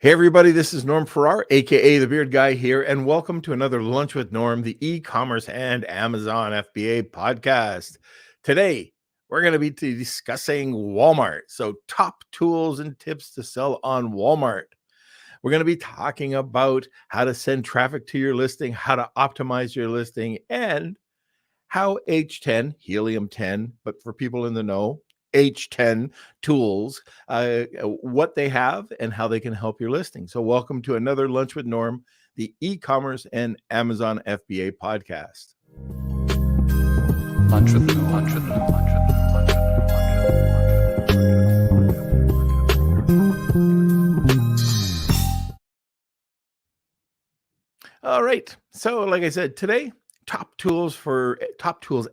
Hey everybody, this is Norm Farrar, aka the Beard Guy here, and welcome to another Lunch with Norm, the e-commerce and Amazon FBA podcast. Today, we're going to be discussing Walmart. So, top tools and tips to sell on Walmart. We're going to be talking about how to send traffic to your listing, how to optimize your listing, and how H10, helium 10, but for people in the know, H10 tools, what they have and how they can help your listing. So, welcome to another Lunch with Norm, the e-commerce and Amazon FBA podcast. Lunch with Norm. Lunch with Norm. Lunch with Norm. Lunch with Norm. All right. So, like I said, today, top tools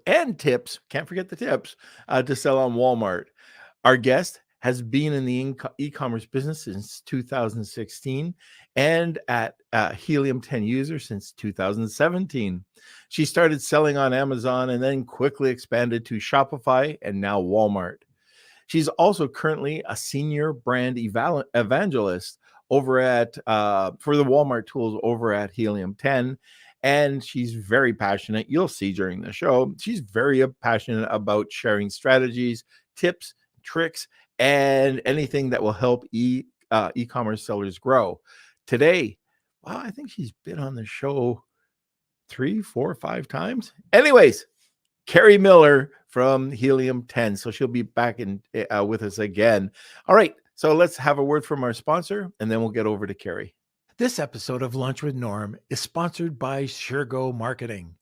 and tips. Can't forget the tips to sell on Walmart. Our guest has been in the e-commerce business since 2016 and at Helium 10 user since 2017. She started selling on Amazon and then quickly expanded to Shopify and now Walmart. She's also currently a senior brand evangelist over at for the Walmart tools over at Helium 10. And she's very passionate. You'll see during the show, she's very passionate about sharing strategies, tips, tricks, and anything that will help e-commerce sellers grow. Today, well, I think she's been on the show 3, 4, 5 times. Anyways, Carrie Miller from Helium 10. So she'll be back in with us again. All right. So let's have a word from our sponsor, and then we'll get over to Carrie. This episode of Lunch with Norm is sponsored by SureGo Marketing.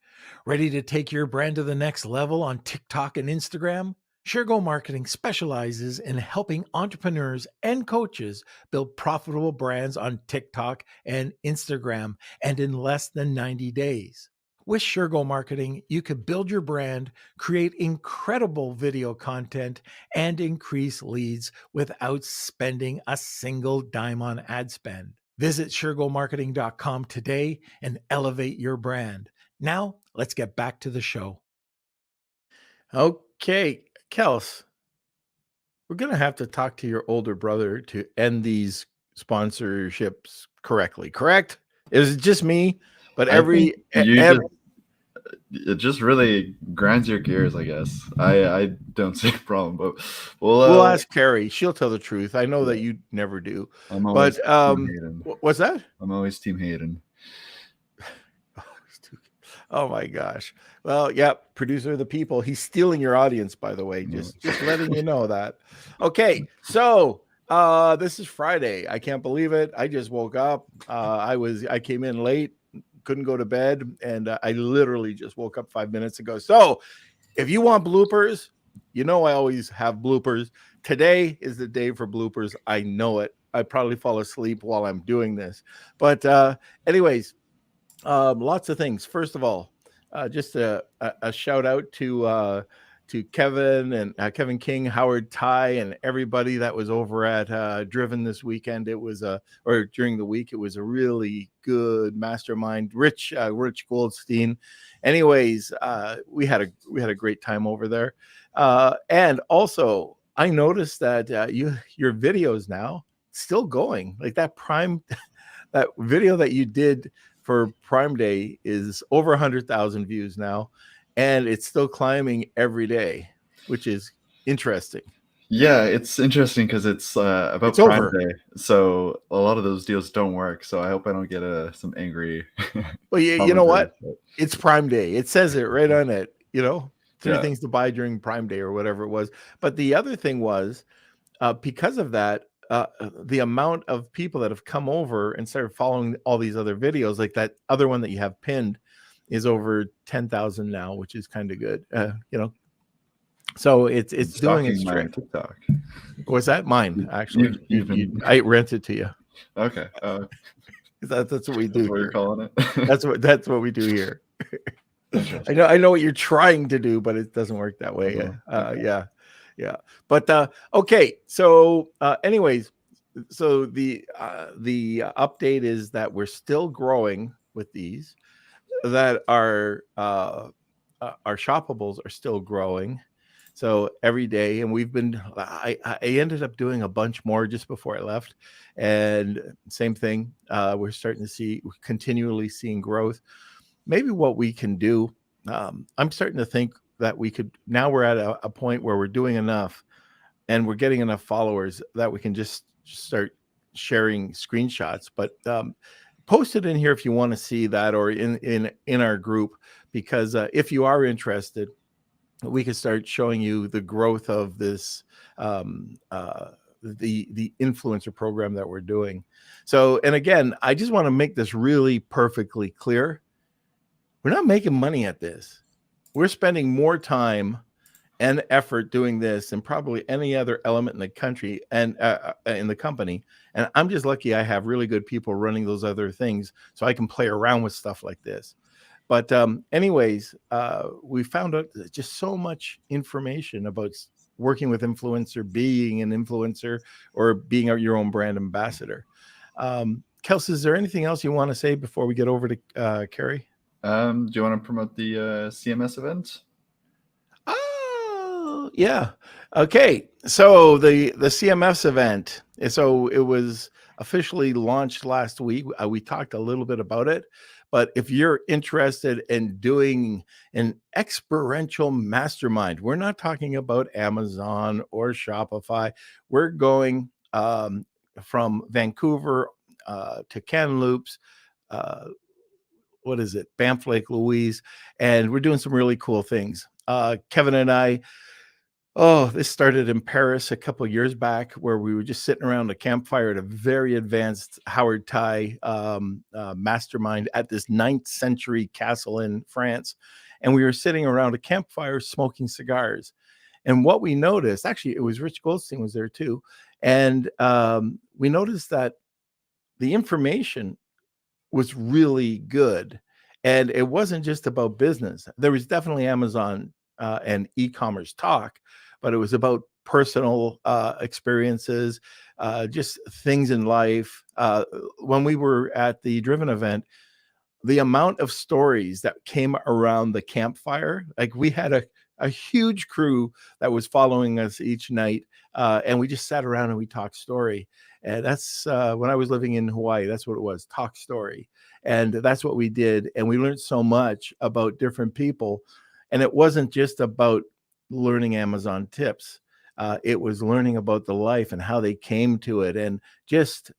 Ready to take your brand to the next level on TikTok and Instagram? SureGo Marketing specializes in helping entrepreneurs and coaches build profitable brands on TikTok and Instagram and in less than 90 days. With SureGo Marketing, you can build your brand, create incredible video content, and increase leads without spending a single dime on ad spend. Visit SureGoMarketing.com today and elevate your brand. Now, let's get back to the show. Okay, Kels, we're going to have to talk to your older brother to end these sponsorships correctly, correct? Is it just me? But it just really grinds your gears, I guess. I don't see a problem, but we'll ask Carrie. She'll tell the truth. I know that you never do. I'm always Team Hayden. What's that? I'm always Team Hayden. Oh my gosh. Well, yeah, producer of the people. He's stealing your audience, by the way. Just letting you know that. Okay, so this is Friday. I can't believe it. I just woke up. I came in late, couldn't go to bed, and I literally just woke up 5 minutes ago. So if you want bloopers, you know I always have bloopers. Today is the day for bloopers. I know it. I probably fall asleep while I'm doing this. But anyways, lots of things. First of all, just a shout out to Kevin and Kevin King, Howard Ty, and everybody that was over at Driven this weekend. It was or during the week, it was a really good mastermind. Rich Goldstein. Anyways, we had a great time over there, and also I noticed that your videos now still going, like that Prime that video that you did for Prime Day is over 100,000 views now, and it's still climbing every day, which is interesting. Yeah, it's interesting because it's about Prime Day, so a lot of those deals don't work. So I hope I don't get some angry. Well, you know what? It's Prime Day. It says it right on it. You know, 3 things to buy during Prime Day or whatever it was. But the other thing was, because of that, the amount of people that have come over and started following all these other videos, like that other one that you have pinned, is over 10,000 now, which is kind of good. You know, so it's doing its trick. TikTok. Was that mine? Actually, I rented to you. Okay. That's what we do. That's what you're calling it. That's what we do here. I know what you're trying to do, but it doesn't work that way. Yeah. But okay. So anyways, so the update is that we're still growing with these, that our shoppables are still growing. So every day, and I ended up doing a bunch more just before I left. And same thing, we're starting to see, we're continually seeing growth. Maybe what we can do, I'm starting to think that we could, now we're at a point where we're doing enough and we're getting enough followers that we can just start sharing screenshots. But post it in here if you want to see that, or in our group, because if you are interested, we can start showing you the growth of this, the influencer program that we're doing. So, and again, I just want to make this really perfectly clear. We're not making money at this. We're spending more time and effort doing this than probably any other element in the country and in the company. And I'm just lucky I have really good people running those other things, so I can play around with stuff like this. But anyways, we found out just so much information about working with influencer, being an influencer, or being your own brand ambassador. Kelsey, is there anything else you want to say before we get over to Carrie? Do you want to promote the CMS event? Oh, yeah. Okay. So the CMS event. So it was officially launched last week. We talked a little bit about it, but if you're interested in doing an experiential mastermind, we're not talking about Amazon or Shopify. We're going from Vancouver to Kamloops. What is it? Banff Lake, Louise, and we're doing some really cool things. Kevin and I, this started in Paris a couple of years back, where we were just sitting around a campfire at a very advanced Howard Ty mastermind at this 9th century castle in France. And we were sitting around a campfire smoking cigars. And what we noticed, actually, it was Rich Goldstein was there too. And we noticed that the information was really good. And it wasn't just about business. There was definitely Amazon and e-commerce talk, but it was about personal experiences, just things in life. When we were at the Driven event, the amount of stories that came around the campfire, like we had a huge crew that was following us each night, and we just sat around and we talked story. And that's when I was living in Hawaii, that's what it was, talk story. And that's what we did. And we learned so much about different people. And it wasn't just about learning Amazon tips. It was learning about the life and how they came to it. And just,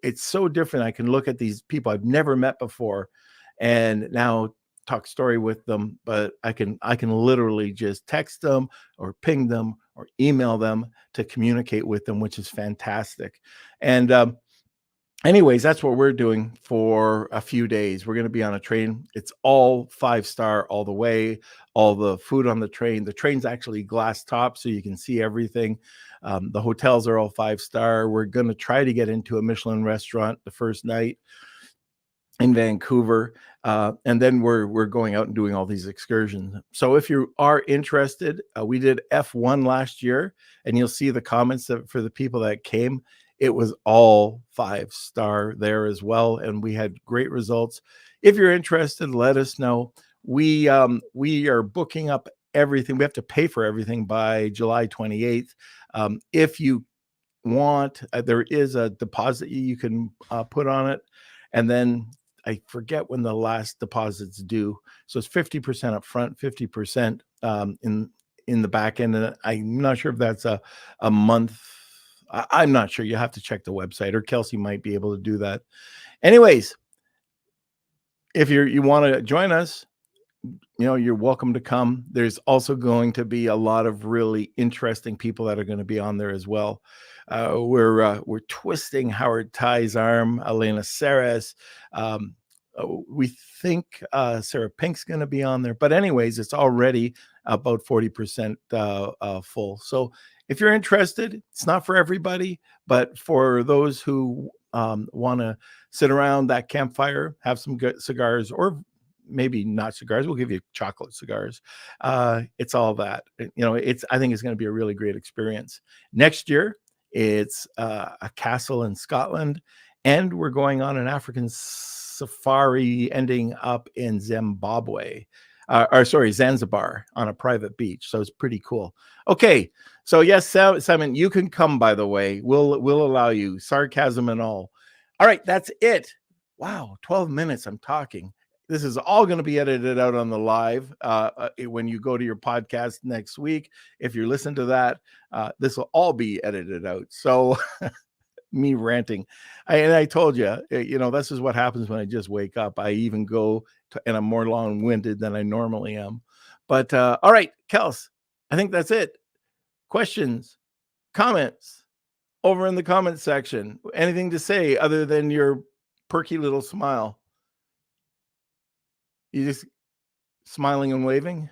it's so different. I can look at these people I've never met before and now talk story with them, but I can literally just text them or ping them or email them to communicate with them, which is fantastic. And anyways, that's what we're doing for a few days. We're going to be on a train. It's all 5-star all the way, all the food on the train. The train's actually glass top, so you can see everything. The hotels are all 5-star. We're going to try to get into a Michelin restaurant the first night in Vancouver. And then we're going out and doing all these excursions. So if you are interested, we did F1 last year, and you'll see the comments for the people that came. It was all 5-star there as well, and we had great results. If you're interested, let us know. We are booking up everything. We have to pay for everything by July 28th. If you want, there is a deposit you can put on it, and then I forget when the last deposit's due. So it's 50% up front, 50% in the back end. And I'm not sure if that's a month. I'm not sure. You have to check the website, or Kelsey might be able to do that. Anyways, if you want to join us, you're welcome to come. There's also going to be a lot of really interesting people that are going to be on there as well. We're twisting Howard Ty's arm, Elena Saras. We think Sarah Pink's going to be on there. But anyways, it's already about 40% full. So if you're interested, it's not for everybody, but for those who want to sit around that campfire, have some good cigars, or maybe not cigars, we'll give you chocolate cigars. It's all that. I think it's going to be a really great experience. Next year, it's a castle in Scotland, and we're going on an African safari ending up in Zimbabwe. or sorry, Zanzibar on a private beach. So it's pretty cool. Okay, so yes, Simon, you can come. By the way, we'll allow you, sarcasm and all. All right, that's it. Wow, 12 minutes. I'm talking. This is all going to be edited out on the live when you go to your podcast next week. If you listen to that, this will all be edited out. So me ranting. I told you, this is what happens when I just wake up. I even go and I'm more long-winded than I normally am. But all right, Kels, I think that's it. Questions, comments over in the comment section. Anything to say other than your perky little smile? You just smiling and waving?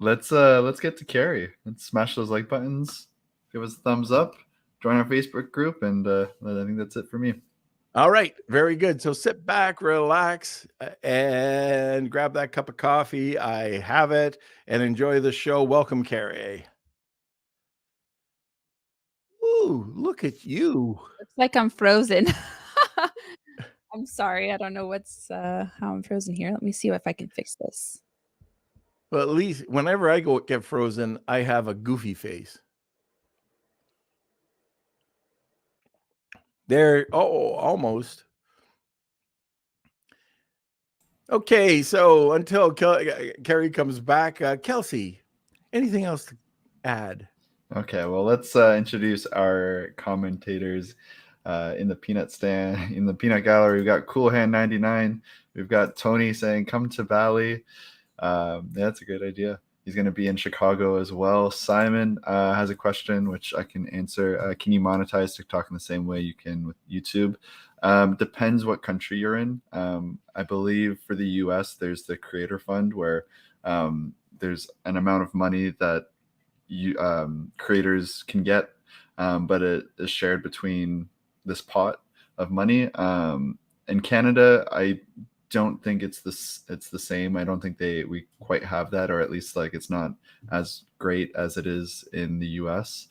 Let's get to Carrie. Let's smash those like buttons. Give us a thumbs up. Join our Facebook group, and I think that's it for me. All right, very good. So sit back, relax, and grab that cup of coffee. I have it, and enjoy the show. Welcome, Carrie. Ooh, look at you. Looks like I'm frozen. I'm sorry. I don't know how I'm frozen here. Let me see if I can fix this. Well, at least whenever I get frozen, I have a goofy face. There, almost. Okay, so until Carrie comes back, Kelsey, anything else to add? Okay, well, let's introduce our commentators in the peanut stand. In the peanut gallery, we've got Cool Hand 99. We've got Tony saying, "Come to Bali." Yeah, that's a good idea. He's going to be in Chicago as well. Simon has a question which I can answer. Can you monetize TikTok in the same way you can with YouTube? Depends what country you're in. I believe for the US, there's the Creator Fund where there's an amount of money that creators can get, but it is shared between this pot of money. In Canada, I don't think it's the same. I don't think we quite have that, or at least like it's not as great as it is in the US.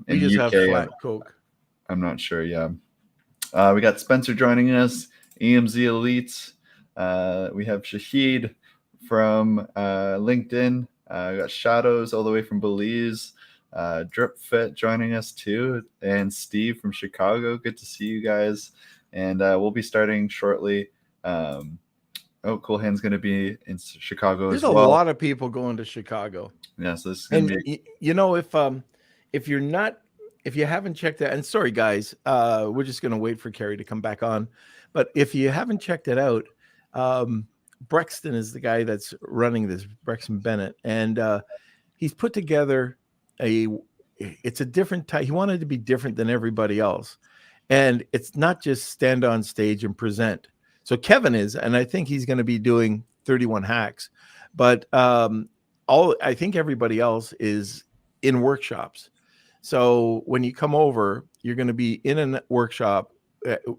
We just UK, have flat Coke. I'm not sure. Yeah. We got Spencer joining us, EMZ Elite. We have Shahid from LinkedIn. We got Shadows all the way from Belize. Drip Fit joining us too, and Steve from Chicago. Good to see you guys. And we'll be starting shortly. Cool Hand's going to be in Chicago. There's as well. a lot of people going to Chicago. Yeah, so this is going to be. If you haven't checked it, and sorry guys, we're just going to wait for Carrie to come back on. But if you haven't checked it out, Brexton is the guy that's running this, Brexton Bennett, and he's put together it's a different type. He wanted to be different than everybody else, and it's not just stand on stage and present. So Kevin is, and I think he's going to be doing 31 hacks, but I think everybody else is in workshops. So when you come over, you're going to be in a workshop.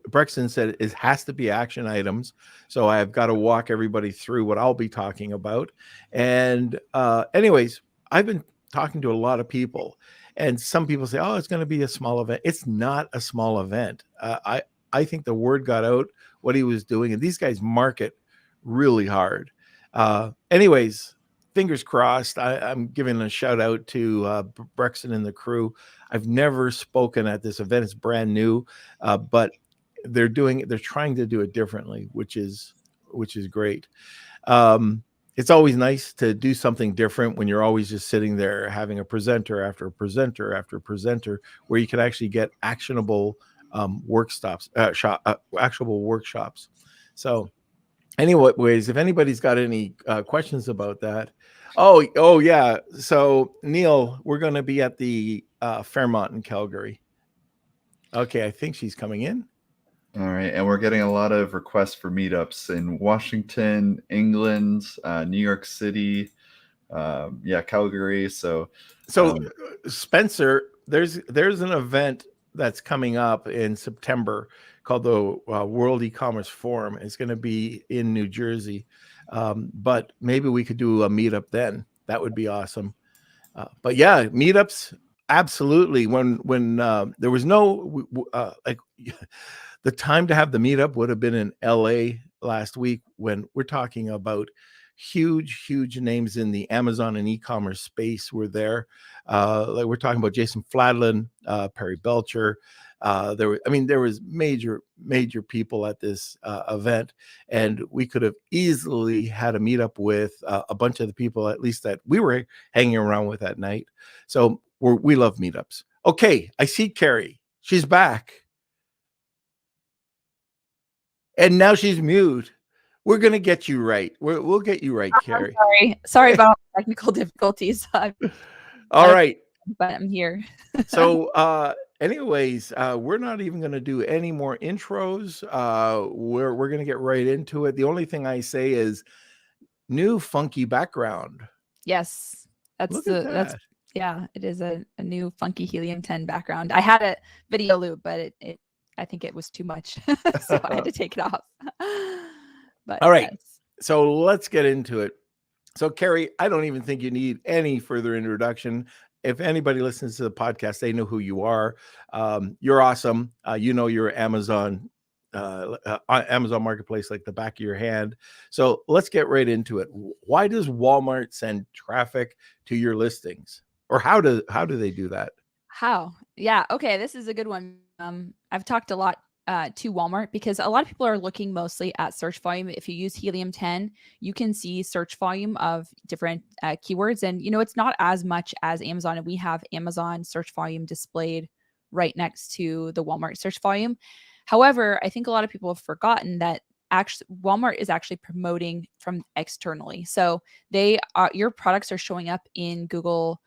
Brexton said it has to be action items. So I've got to walk everybody through what I'll be talking about. And anyways, I've been talking to a lot of people, and some people say, oh, it's going to be a small event. It's not a small event. I think the word got out what he was doing, and these guys market really hard. Anyways, fingers crossed. I'm giving a shout out to Brexton and the crew. I've never spoken at this event. It's brand new, but they're trying to do it differently, which is great. It's always nice to do something different when you're always just sitting there having a presenter after presenter after presenter, where you can actually get actionable actual workshops. So anyways, if anybody's got any questions about that. Oh yeah. So Neil, we're going to be at the Fairmont in Calgary. Okay, I think she's coming in. All right, and we're getting a lot of requests for meetups in Washington, England, New York City, Calgary. So Spencer, there's an event that's coming up in September called the World eCommerce Forum. It's going to be in New Jersey, but maybe we could do a meetup then. That would be awesome. But yeah, meetups, absolutely. When there was no the time to have the meetup would have been in LA last week when we're talking about huge names in the Amazon and e-commerce space were there. Like we're talking about Jason Fladlin, Perry Belcher. There was major people at this event, and we could have easily had a meetup with a bunch of the people, at least that we were hanging around with that night. So we love meetups. Okay, I see Carrie. She's back. And now she's mute. We're going to get you right. We'll get you right, Carrie. Sorry about technical difficulties. All right. But I'm here. So anyways, we're not even going to do any more intros. We're going to get right into it. The only thing I say is new funky background. Yes. Yeah, it is a new funky Helium 10 background. I had a video loop, but I think it was too much. So I had to take it off. But all right. Yes. So let's get into it. So Carrie, I don't even think you need any further introduction. If anybody listens to the podcast, they know who you are. You're awesome. You're Amazon Marketplace like the back of your hand. So let's get right into it. Why does Walmart send traffic to your listings? Or how do they do that? How? Yeah. Okay. This is a good one. I've talked a lot to Walmart because a lot of people are looking mostly at search volume. If you use Helium 10, you can see search volume of different keywords. And, it's not as much as Amazon. And we have Amazon search volume displayed right next to the Walmart search volume. However, I think a lot of people have forgotten that Walmart is actually promoting from externally. So your products are showing up in Google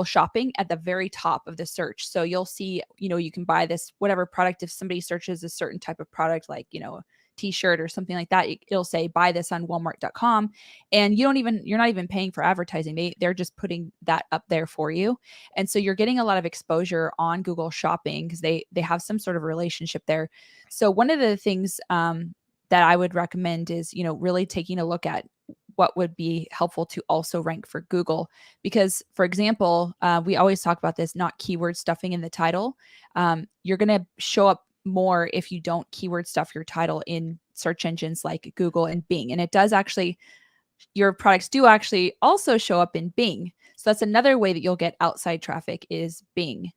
Shopping at the very top of the search. So you'll see, you can buy this whatever product. If somebody searches a certain type of product, like a t-shirt or something like that, it'll say buy this on Walmart.com, and you're not even paying for advertising. They're just putting that up there for you, and so you're getting a lot of exposure on Google Shopping because they have some sort of relationship there. So one of the things that I would recommend is, really taking a look at what would be helpful to also rank for Google. Because, for example, we always talk about this, not keyword stuffing in the title. You're going to show up more if you don't keyword stuff your title in search engines like Google and Bing. And it does actually, your products do actually also show up in Bing. So that's another way that you'll get outside traffic is Bing.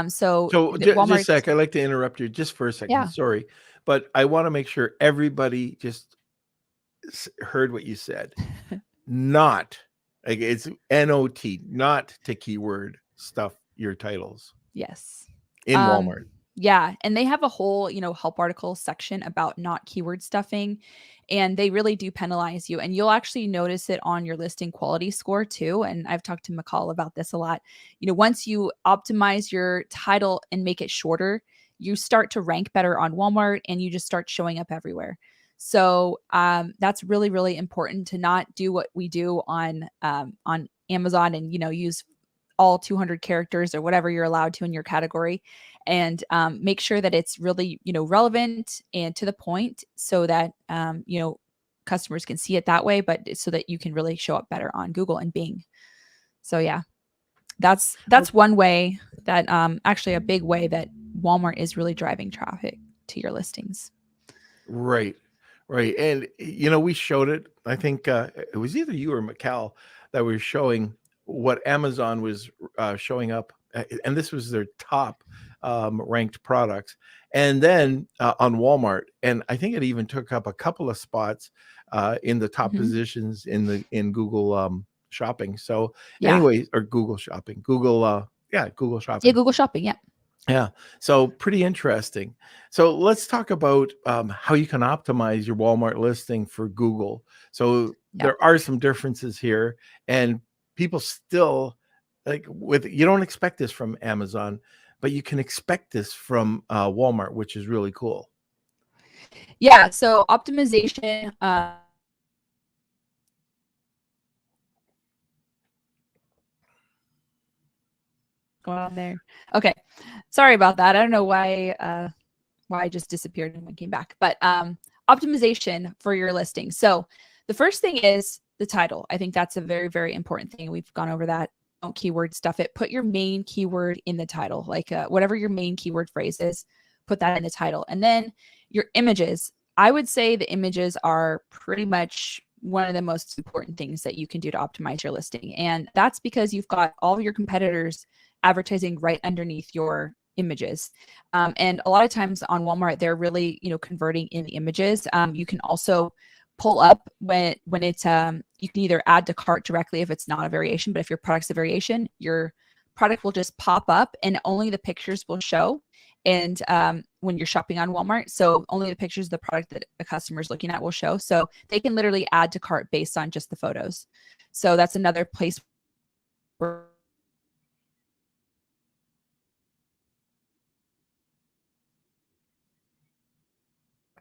So just a sec. I'd like to interrupt you just for a second. Yeah. Sorry, but I want to make sure everybody just heard what you said. Not like it's NOT, not to keyword stuff your titles. Yes. In Walmart. Yeah. And they have a whole, help article section about not keyword stuffing, and they really do penalize you. And you'll actually notice it on your listing quality score too. And I've talked to McCall about this a lot. Once you optimize your title and make it shorter, you start to rank better on Walmart and you just start showing up everywhere. So that's really, really important to not do what we do on Amazon and, use all 200 characters or whatever you're allowed to in your category, and make sure that it's really, relevant and to the point so that, customers can see it that way, but so that you can really show up better on Google and Bing. So yeah, that's one way that actually a big way that Walmart is really driving traffic to your listings. Right. And, we showed it. I think it was either you or McCall that was showing what Amazon was showing up. And this was their top ranked products. And then on Walmart, and I think it even took up a couple of spots in the top positions in Google Shopping. So anyways, or Google Shopping, Google Shopping. Yeah, Google Shopping. Yeah. Yeah. So pretty interesting. So let's talk about how you can optimize your Walmart listing for Google. So there are some differences here, and people still you don't expect this from Amazon, but you can expect this from Walmart, which is really cool. Yeah. So optimization. Going on there. Okay. Sorry about that. I don't know why I just disappeared and then came back. But optimization for your listing. So the first thing is the title. I think that's a very, very important thing. We've gone over that. Don't keyword stuff it. Put your main keyword in the title. Like whatever your main keyword phrase is, put that in the title. And then your images. I would say the images are pretty much one of the most important things that you can do to optimize your listing. And that's because you've got all of your competitors advertising right underneath your images. And a lot of times on Walmart, they're really, converting in the images. You can also pull up when it's, you can either add to cart directly if it's not a variation, but if your product's a variation, your product will just pop up and only the pictures will show. And when you're shopping on Walmart, so only the pictures of the product that the customer is looking at will show. So they can literally add to cart based on just the photos. So that's another place where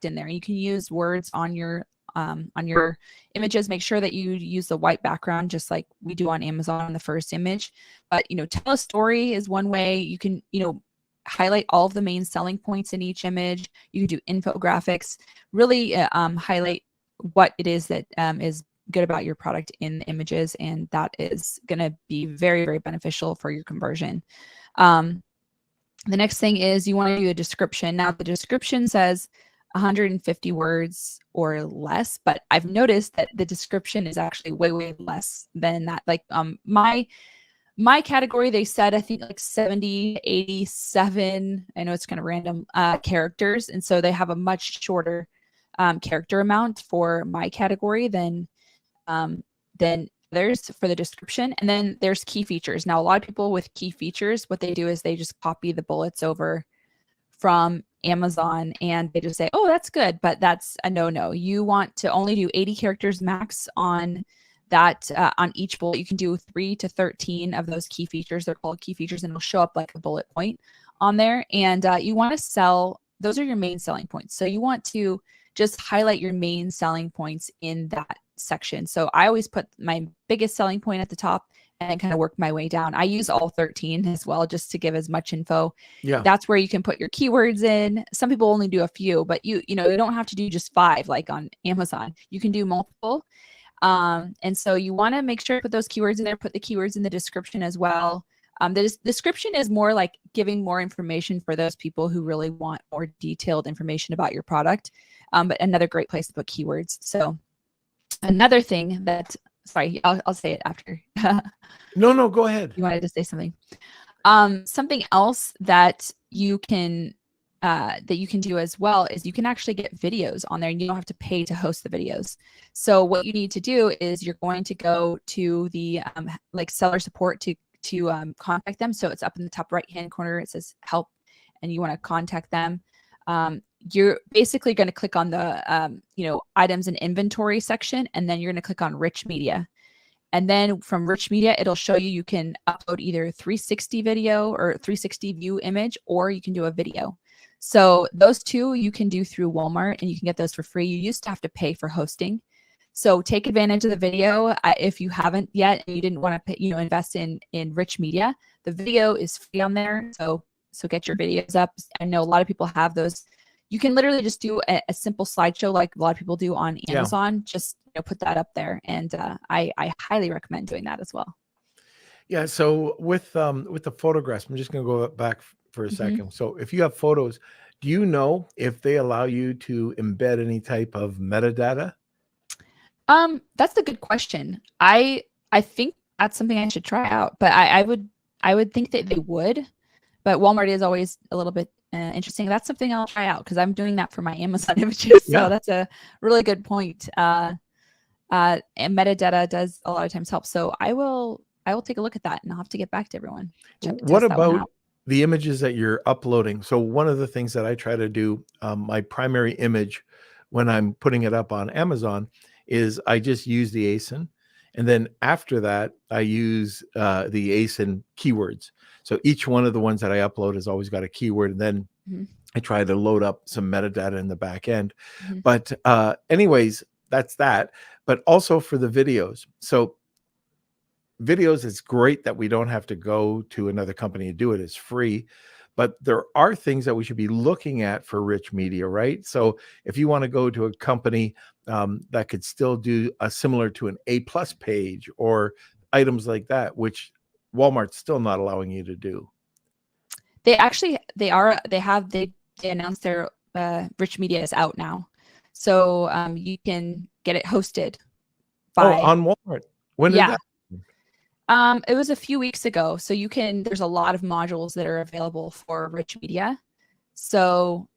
in there. You can use words on your images. Make sure that you use the white background, just like we do on Amazon on the first image. But tell a story is one way. You can highlight all of the main selling points in each image. You can do infographics, really highlight what it is that is good about your product in the images, and that is going to be very, very beneficial for your conversion. The next thing is you want to do a description. Now the description says 150 words or less, but I've noticed that the description is actually way, way less than that. Like my category, they said, I think like 70, 87, I know it's kind of random, characters. And so they have a much shorter character amount for my category than others for the description. And then there's key features. Now, a lot of people with key features, what they do is they just copy the bullets over from Amazon and they just say, oh, that's good, but that's a no-no. You want to only do 80 characters max on that on each bullet. You can do 3 to 13 of those key features. They're called key features, and it'll show up like a bullet point on there. And you want to sell, those are your main selling points. So you want to just highlight your main selling points in that section. So I always put my biggest selling point at the top and then kind of work my way down. I use all 13 as well, just to give as much info. Yeah. That's where you can put your keywords in. Some people only do a few, but you don't have to do just 5 like on Amazon. You can do multiple. And so you want to make sure to put those keywords in there, put the keywords in the description as well. The description is more like giving more information for those people who really want more detailed information about your product. But another great place to put keywords. So another thing that, sorry, I'll say it after. No, go ahead. You wanted to say something. Something else that you can do as well is you can actually get videos on there, and you don't have to pay to host the videos. So what you need to do is you're going to go to the like seller support to contact them. So it's up in the top right hand corner. It says help, and you want to contact them. You're basically going to click on the items and inventory section, and then you're going to click on rich media. And then from rich media, it'll show you can upload either 360 video or 360 view image, or you can do a video. So those two you can do through Walmart, and you can get those for free. You used to have to pay for hosting. So take advantage of the video. If you haven't yet and you didn't want to invest in rich media, the video is free on there. So get your videos up. I know a lot of people have those. You can literally just do a simple slideshow like a lot of people do on Amazon. Just put that up there, and I highly recommend doing that as well. Yeah. So with the photographs, I'm just going to go back for a second. So if you have photos, do you know if they allow you to embed any type of metadata? That's a good question. I think that's something I should try out, but I would think that they would, but Walmart is always a little bit interesting. That's something I'll try out because I'm doing that for my Amazon images. So that's a really good point. And metadata does a lot of times help. So I will take a look at that, and I'll have to get back to everyone. What about the images that you're uploading? So one of the things that I try to do, my primary image when I'm putting it up on Amazon is I just use the ASIN. And then after that, I use the ASIN keywords. So each one of the ones that I upload has always got a keyword. And then I try to load up some metadata in the back end. But anyways, that's that. But also for the videos. So videos, it's great that we don't have to go to another company to do it. It's free. But there are things that we should be looking at for rich media, right? So if you want to go to a company that could still do a similar to an A+ page or items like that, which Walmart's still not allowing you to do. They announced their rich media is out now. So you can get it hosted Oh, by, on Walmart. When did yeah. that? It was a few weeks ago. So there's a lot of modules that are available for Rich Media. So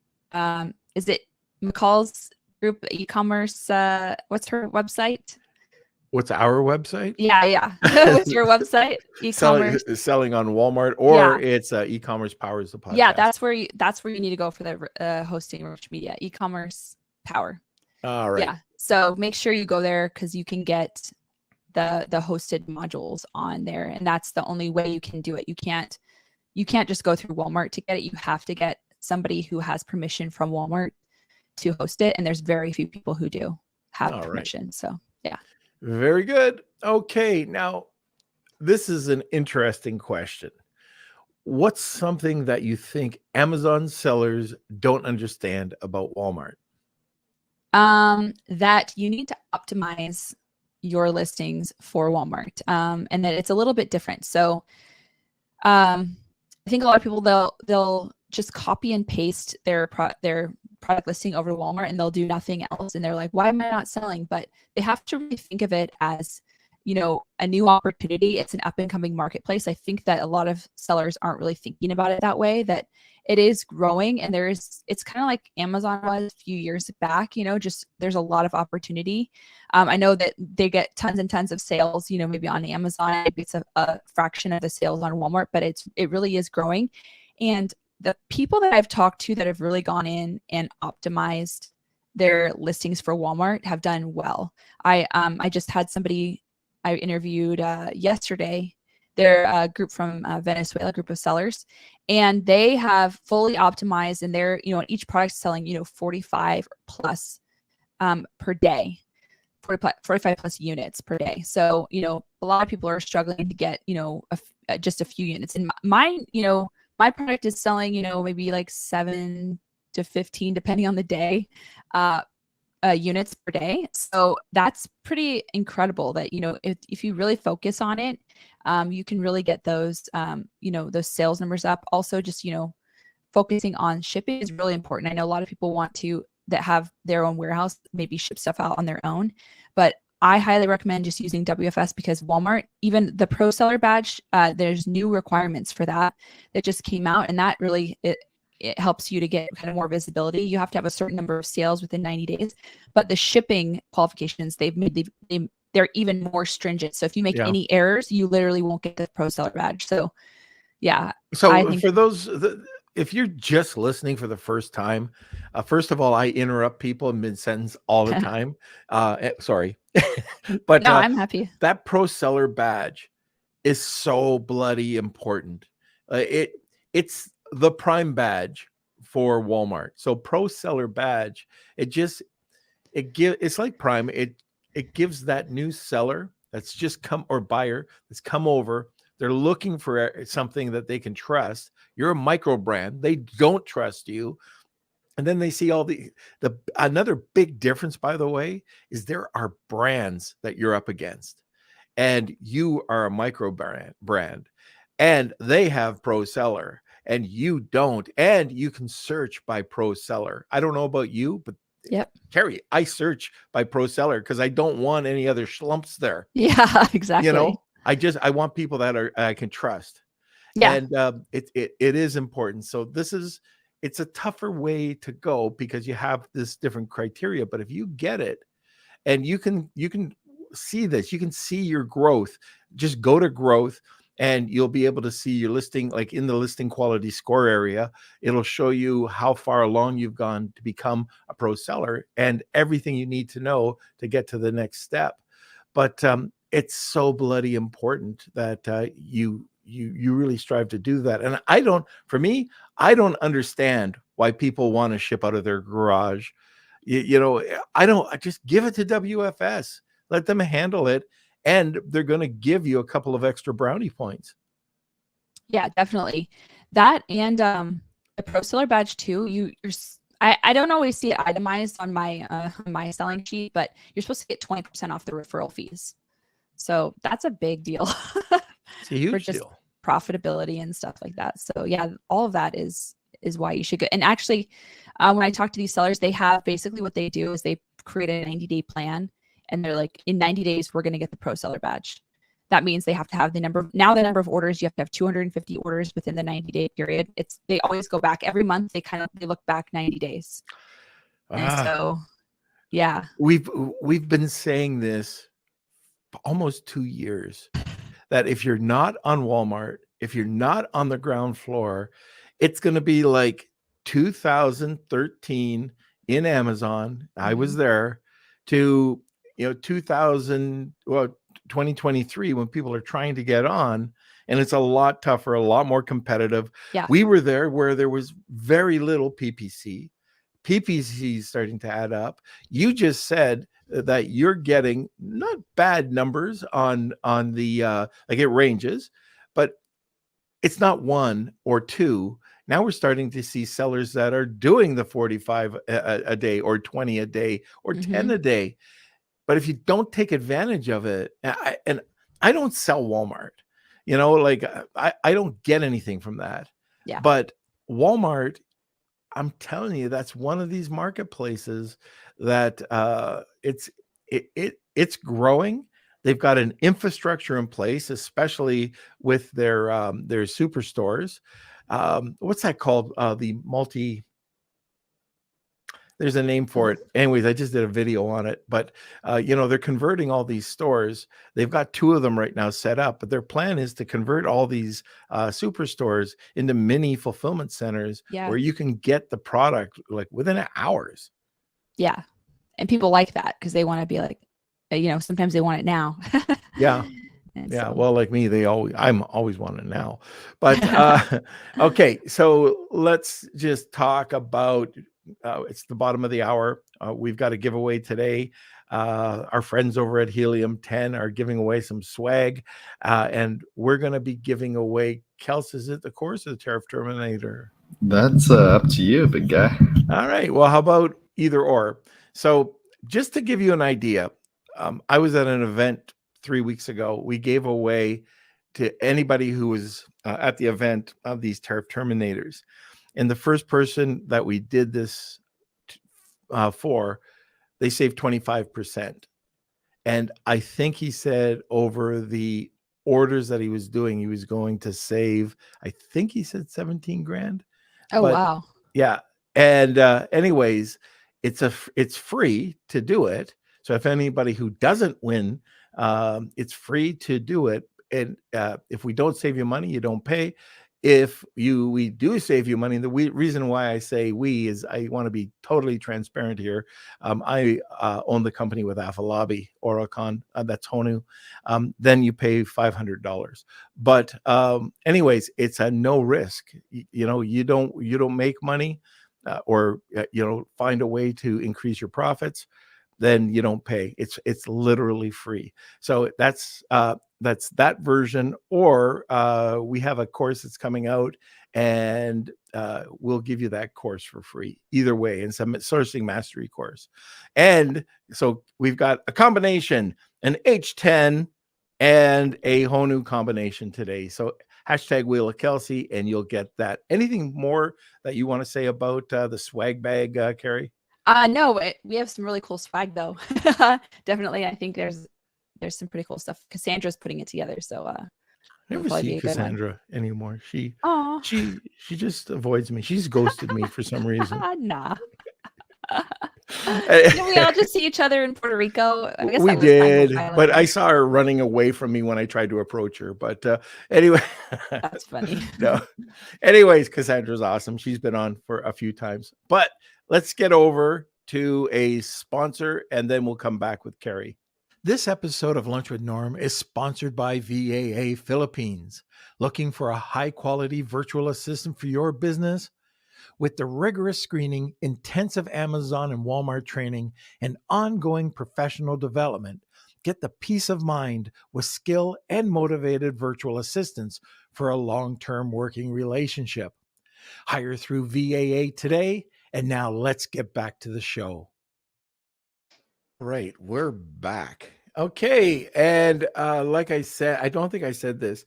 is it McCall's group e-commerce? What's her website? What's our website? Yeah. What's your website? E-commerce. Selling on Walmart, or Yeah. it's eCommerce powers the podcast. Yeah, that's where you need to go for the hosting Rich Media, e-commerce power. All right. Yeah. So make sure you go there because you can get the hosted modules on there, and that's the only way you can do it. You can't just go through Walmart to get it. You have to get somebody who has permission from Walmart to host it, and there's very few people who do have All right. permission. So yeah. Very good. Okay, now this is an interesting question. What's something that you think Amazon sellers don't understand about Walmart? That you need to optimize your listings for Walmart, and that it's a little bit different. So I think a lot of people, they'll just copy and paste their product listing over to Walmart, and they'll do nothing else. And they're like, why am I not selling? But they have to really think of it as, a new opportunity. It's an up and coming marketplace. I think that a lot of sellers aren't really thinking about it that way, that it is growing, and it's kind of like Amazon was a few years back, just there's a lot of opportunity. I know that they get tons and tons of sales, maybe on Amazon, maybe it's a fraction of the sales on Walmart, but it really is growing. And the people that I've talked to that have really gone in and optimized their listings for Walmart have done well. I just had somebody I interviewed yesterday. They're a group from Venezuela, group of sellers, and they have fully optimized, and they're, each product selling, 45 plus per day, 45 plus units per day. So, a lot of people are struggling to get, just a few units. And mine, my product is selling, maybe like 7 to 15, depending on the day, units per day. So that's pretty incredible that, if you really focus on it, you can really get those, those sales numbers up. Also, just, focusing on shipping is really important. I know a lot of people that have their own warehouse, maybe ship stuff out on their own, but I highly recommend just using WFS, because Walmart, even the pro seller badge, there's new requirements for that just came out, and that really, it helps you to get kind of more visibility. You have to have a certain number of sales within 90 days, but the shipping qualifications they're even more stringent. So if you make any errors, you literally won't get the pro seller badge. So yeah. So for those, if you're just listening for the first time, first of all, I interrupt people in mid-sentence all the time. Sorry. But no, I'm happy. That pro seller badge is so bloody important. It's the prime badge for Walmart. So pro seller badge, it's like prime. It gives that new seller that's just come, or buyer that's come over, they're looking for something that they can trust. You're a micro brand. They don't trust you. And then they see all another big difference, by the way, is there are brands that you're up against, and you are a micro brand, and they have pro seller and you don't, and you can search by pro seller. I don't know about you, but yep, Carrie, I search by pro seller because I don't want any other schlumps there. Yeah, exactly. I want people that I can trust. Yeah. And it is important. So it's a tougher way to go because you have this different criteria. But if you get it, and you can see this, you can see your growth. Just go to growth, and you'll be able to see your listing, like in the listing quality score area. It'll show you how far along you've gone to become a pro seller and everything you need to know to get to the next step. But it's so bloody important that you really strive to do that. And I don't understand why people want to ship out of their garage. I just give it to WFS, let them handle it, and they're going to give you a couple of extra brownie points. Yeah, definitely. That, and the pro seller badge too. I don't always see it itemized on my selling sheet, but you're supposed to get 20% off the referral fees. So that's a big deal. It's a huge for just deal. Profitability and stuff like that. So yeah, all of that is is why you should go. And actually, when I talk to these sellers, they have basically what they do is they create a 90-day plan, and they're like, in 90 days, we're going to get the pro seller badge. That means they have to have the number of orders. You have to have 250 orders within the 90-day period. They always go back every month. They look back 90 days. And so, yeah. We've been saying this almost 2 years, that if you're not on Walmart, if you're not on the ground floor, it's going to be like 2013 in Amazon. I was there, to 2023, when people are trying to get on, and it's a lot tougher, a lot more competitive. Yeah. We were there where there was very little PPC. PPC is starting to add up. You just said that you're getting not bad numbers on the like, it ranges, but it's not 1 or 2. Now we're starting to see sellers that are doing the 45 a day, or 20 a day, or 10 a day. But if you don't take advantage of it, and I don't sell Walmart, like, I don't get anything from that. Yeah. But Walmart, I'm telling you, that's one of these marketplaces that it's growing. They've got an infrastructure in place, especially with their superstores. What's that called? There's a name for it. Anyways, I just did a video on it, but they're converting all these stores. They've got 2 of them right now set up, but their plan is to convert all these superstores into mini fulfillment centers, where you can get the product like within hours. Yeah. And people like that because they want to be like, sometimes they want it now. Yeah. Yeah. Well, like me, I'm always wanting it now. But okay, so let's just talk about, it's the bottom of the hour. We've got a giveaway today. Our friends over at Helium 10 are giving away some swag, and we're going to be giving away, Kels, is it the course or the Tariff Terminator? That's up to you, big guy. All right. Well, how about either or? So just to give you an idea, I was at an event 3 weeks ago. We gave away to anybody who was at the event of these Tariff Terminators. And the first person that we did this for, they saved 25%. And I think he said over the orders that he was doing, he was going to save, I think he said 17 grand. Oh, wow. Yeah. And anyways, it's free to do it. So if anybody who doesn't win, it's free to do it. And if we don't save you money, you don't pay. If we do save you money, the reason why I say we is I want to be totally transparent here. I own the company with Afalabi, Oricon, that's Honu. Then you pay $500. But anyways, it's a no risk. You don't make money or find a way to increase your profits, then you don't pay. It's literally free. So that's that version. Or we have a course that's coming out, and we'll give you that course for free. Either way, and some sourcing mastery course. And so we've got a combination, an H10 and a Honu combination today. So hashtag Wheel of Kelsey, and you'll get that. Anything more that you want to say about the swag bag, Carrie? No, we have some really cool swag though. Definitely. I think there's some pretty cool stuff. Cassandra's putting it together. So I never see Cassandra anymore. She just avoids me. She's ghosted me for some reason. Nah. We all just see each other in Puerto Rico. I guess we did, but I saw her running away from me when I tried to approach her. But anyway, that's funny. No, anyways, Cassandra's awesome. She's been on for a few times. But let's get over to a sponsor, and then we'll come back with Carrie. This episode of Lunch with Norm is sponsored by VAA Philippines. Looking for a high-quality virtual assistant for your business? With the rigorous screening, intensive Amazon and Walmart training, and ongoing professional development, get the peace of mind with skill and motivated virtual assistants for a long-term working relationship. Hire through VAA today, and now let's get back to the show. Right, we're back. Okay, and like I said, I don't think I said this.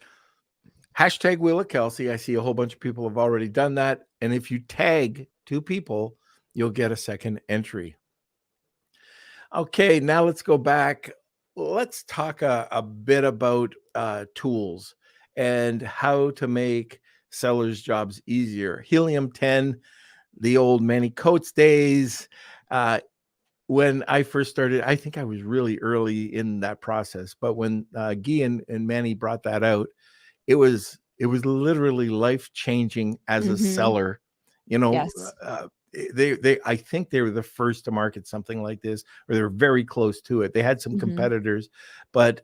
Hashtag Wheel of Kelsey. I see a whole bunch of people have already done that. And if you tag 2 people, you'll get a second entry. Okay, now let's go back. Let's talk a bit about tools and how to make sellers' jobs easier. Helium 10, the old Manny Coates days. When I first started, I think I was really early in that process. But when Guy and Manny brought that out, it was literally life-changing as a seller. You know, Yes. they I think they were the first to market something like this, or they were very close to it. They had some competitors, but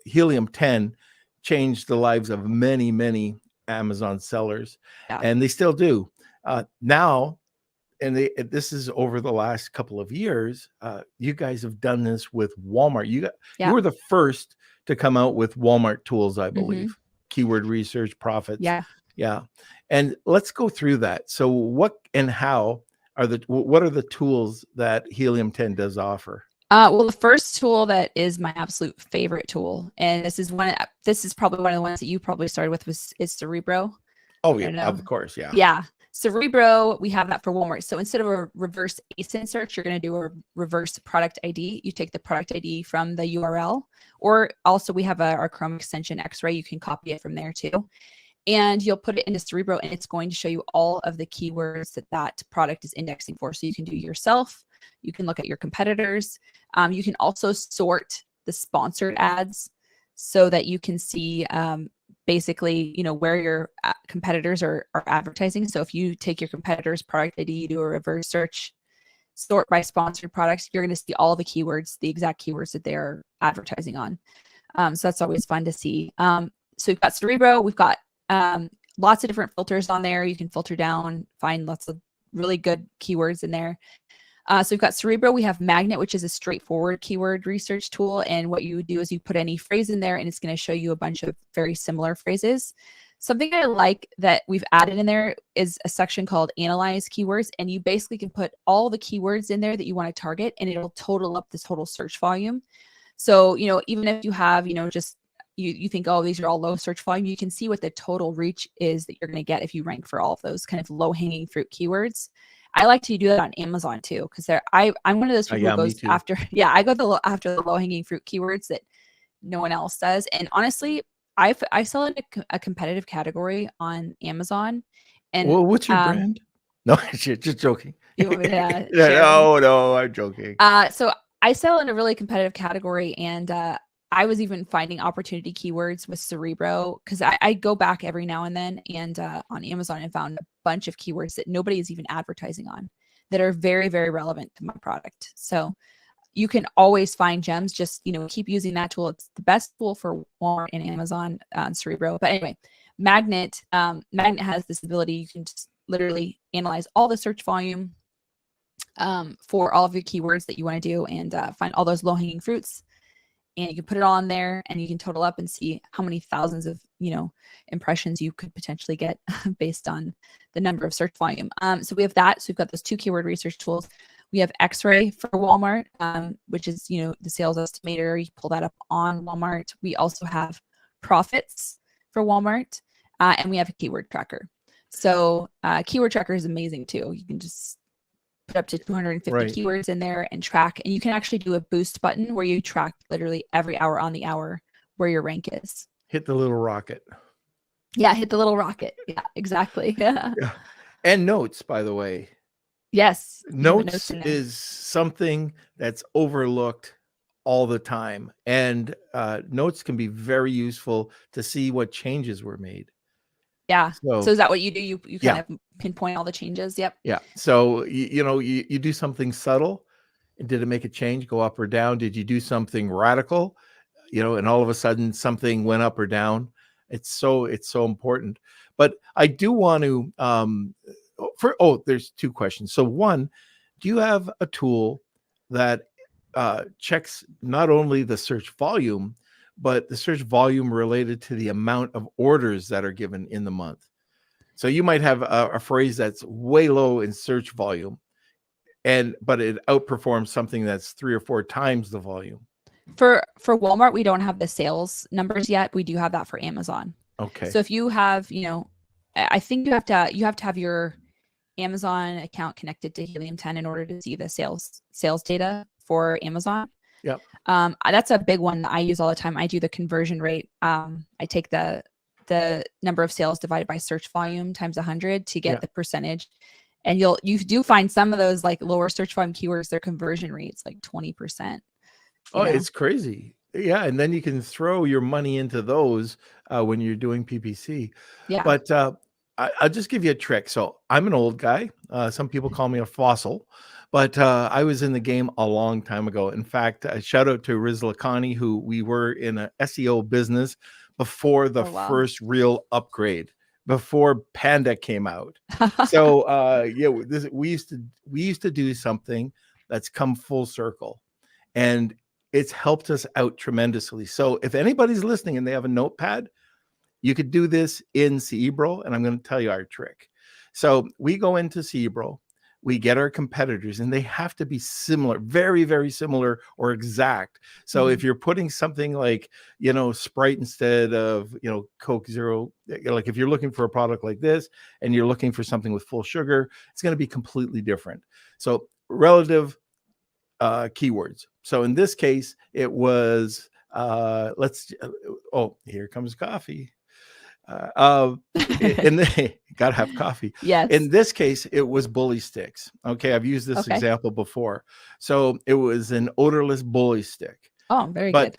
Helium 10 changed the lives of many Amazon sellers, and they still do now. And this is over the last couple of years. You guys have done this with Walmart. You were the first to come out with Walmart tools, I believe. Keyword research, profits. Yeah. And let's go through that. So what and how what are the tools that Helium 10 does offer? Well, the first tool that is my absolute favorite tool, and this is probably one of the ones that you probably started with, is Cerebro. Oh yeah, of course, yeah. Yeah. Cerebro, we have that for Walmart. So instead of a reverse ASIN search, you're going to do a reverse product ID. You take the product ID from the URL, or also we have our Chrome extension X-Ray. You can copy it from there too. And you'll put it into Cerebro, and it's going to show you all of the keywords that product is indexing for. So you can do yourself. You can look at your competitors. You can also sort the sponsored ads so that you can see basically, where your competitors are advertising. So if you take your competitor's product ID, you do a reverse search, sort by sponsored products, you're going to see all the keywords, the exact keywords that they're advertising on. So that's always fun to see. So we've got Cerebro. We've got lots of different filters on there. You can filter down, find lots of really good keywords in there. So we've got Cerebro. We have Magnet, which is a straightforward keyword research tool. And what you would do is you put any phrase in there, and it's going to show you a bunch of very similar phrases. Something I like that we've added in there is a section called Analyze Keywords. And you basically can put all the keywords in there that you want to target, and it'll total up the total search volume. So, even if you have, just you think, oh, these are all low search volume, you can see what the total reach is that you're going to get if you rank for all of those kind of low hanging fruit keywords. I like to do that on Amazon too, because I'm one of those people who goes after, I go after the low hanging fruit keywords that no one else does. And honestly, I sell in a competitive category on Amazon. And well, what's your brand? No, just joking. You want me to no, I'm joking. So I sell in a really competitive category, and I was even finding opportunity keywords with Cerebro, because I go back every now and then, and on Amazon, and found a bunch of keywords that nobody is even advertising on that are very, very relevant to my product. So you can always find gems. Just, keep using that tool. It's the best tool for Walmart and Amazon on Cerebro. But anyway, Magnet has this ability. You can just literally analyze all the search volume for all of your keywords that you want to do, and find all those low-hanging fruits. And you can put it all in there, and you can total up and see how many thousands of, impressions you could potentially get based on the number of search volume. So we have that. So we've got those 2 keyword research tools. We have X-Ray for Walmart, which is, the sales estimator. You pull that up on Walmart. We also have Profits for Walmart, and we have a keyword tracker. So keyword tracker is amazing too. You can just put up to 250 keywords in there and track. And you can actually do a boost button where you track literally every hour on the hour where your rank is. Hit the little rocket. Yeah, hit the little rocket. Yeah, exactly. Yeah. And notes, by the way. Yes. Notes is something that's overlooked all the time. And notes can be very useful to see what changes were made. Yeah. So is that what you do? You kind of pinpoint all the changes? Yep. Yeah. So, you do something subtle. Did it make a change, go up or down? Did you do something radical? And all of a sudden something went up or down. It's so important. But I do want to, there's 2 questions. So one, do you have a tool that checks not only the search volume, but the search volume related to the amount of orders that are given in the month? So you might have a phrase that's way low in search volume, but it outperforms something that's 3 or 4 times the volume. For Walmart, we don't have the sales numbers yet. We do have that for Amazon. Okay. So if you have, I think you have to have your Amazon account connected to Helium 10 in order to see the sales data for Amazon. Yep. That's a big one that I use all the time. I do the conversion rate. I take the number of sales divided by search volume times 100 to get the percentage. And you do find some of those like lower search volume keywords, their conversion rates like 20%. Oh, it's crazy. Yeah, and then you can throw your money into those when you're doing PPC. Yeah. But I'll just give you a trick. So I'm an old guy. Some people call me a fossil, but I was in the game a long time ago. In fact, shout out to Riz Lakhani, who we were in an SEO business before the first real upgrade, before Panda came out. So we used to do something that's come full circle, and it's helped us out tremendously. So if anybody's listening and they have a notepad, you could do this in Cerebro, and I'm going to tell you our trick. So we go into Cerebro, we get our competitors, and they have to be similar, very, very similar or exact. So if you're putting something like, Sprite instead of, Coke Zero, like if you're looking for a product like this and you're looking for something with full sugar, it's going to be completely different. So relative keywords. So in this case, it was here comes coffee. Gotta have coffee. Yes. In this case, it was bully sticks. Okay, I've used this example before. So it was an odorless bully stick. Oh, very good.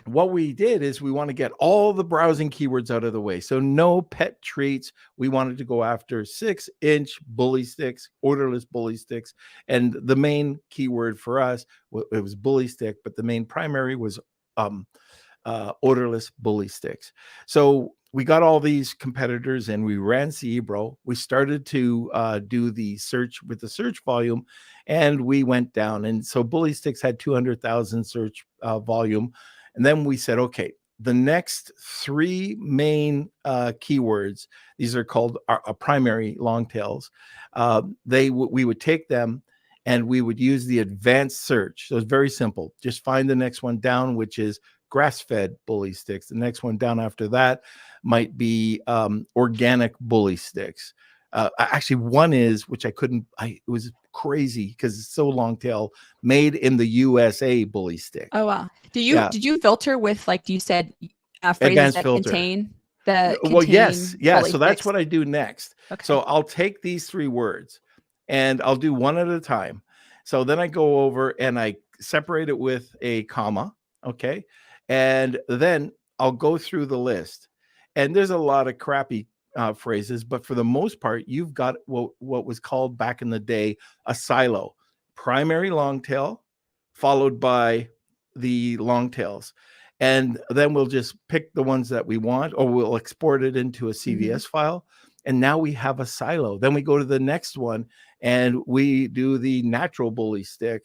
What we did is we want to get all the browsing keywords out of the way. So no pet treats. We wanted to go after 6-inch bully sticks, odorless bully sticks. And the main keyword for us, it was bully stick, but the main primary was odorless bully sticks. So we got all these competitors and we ran Cerebro. We started to do the search with the search volume, and we went down. And so bully sticks had 200,000 search volume. And then we said, okay, the next 3 main keywords, these are called our primary long tails. We would take them and we would use the advanced search. So it's very simple. Just find the next one down, which is grass-fed bully sticks. The next one down after that might be organic bully sticks. Actually, one is, which it was crazy because it's so long tail, made in the USA bully stick. Oh, wow. Did you filter with, like you said, phrases advanced that filter. contain yes. Yeah. So that's sticks? what I do next. Okay. So I'll take these 3 words and I'll do one at a time. So then I go over and I separate it with a comma. Okay. And then I'll go through the list. And there's a lot of crappy phrases, but for the most part, you've got what was called back in the day a silo: primary long tail, followed by the long tails. And then we'll just pick the ones that we want, or we'll export it into a CVS file. And now we have a silo. Then we go to the next one and we do the natural bully stick,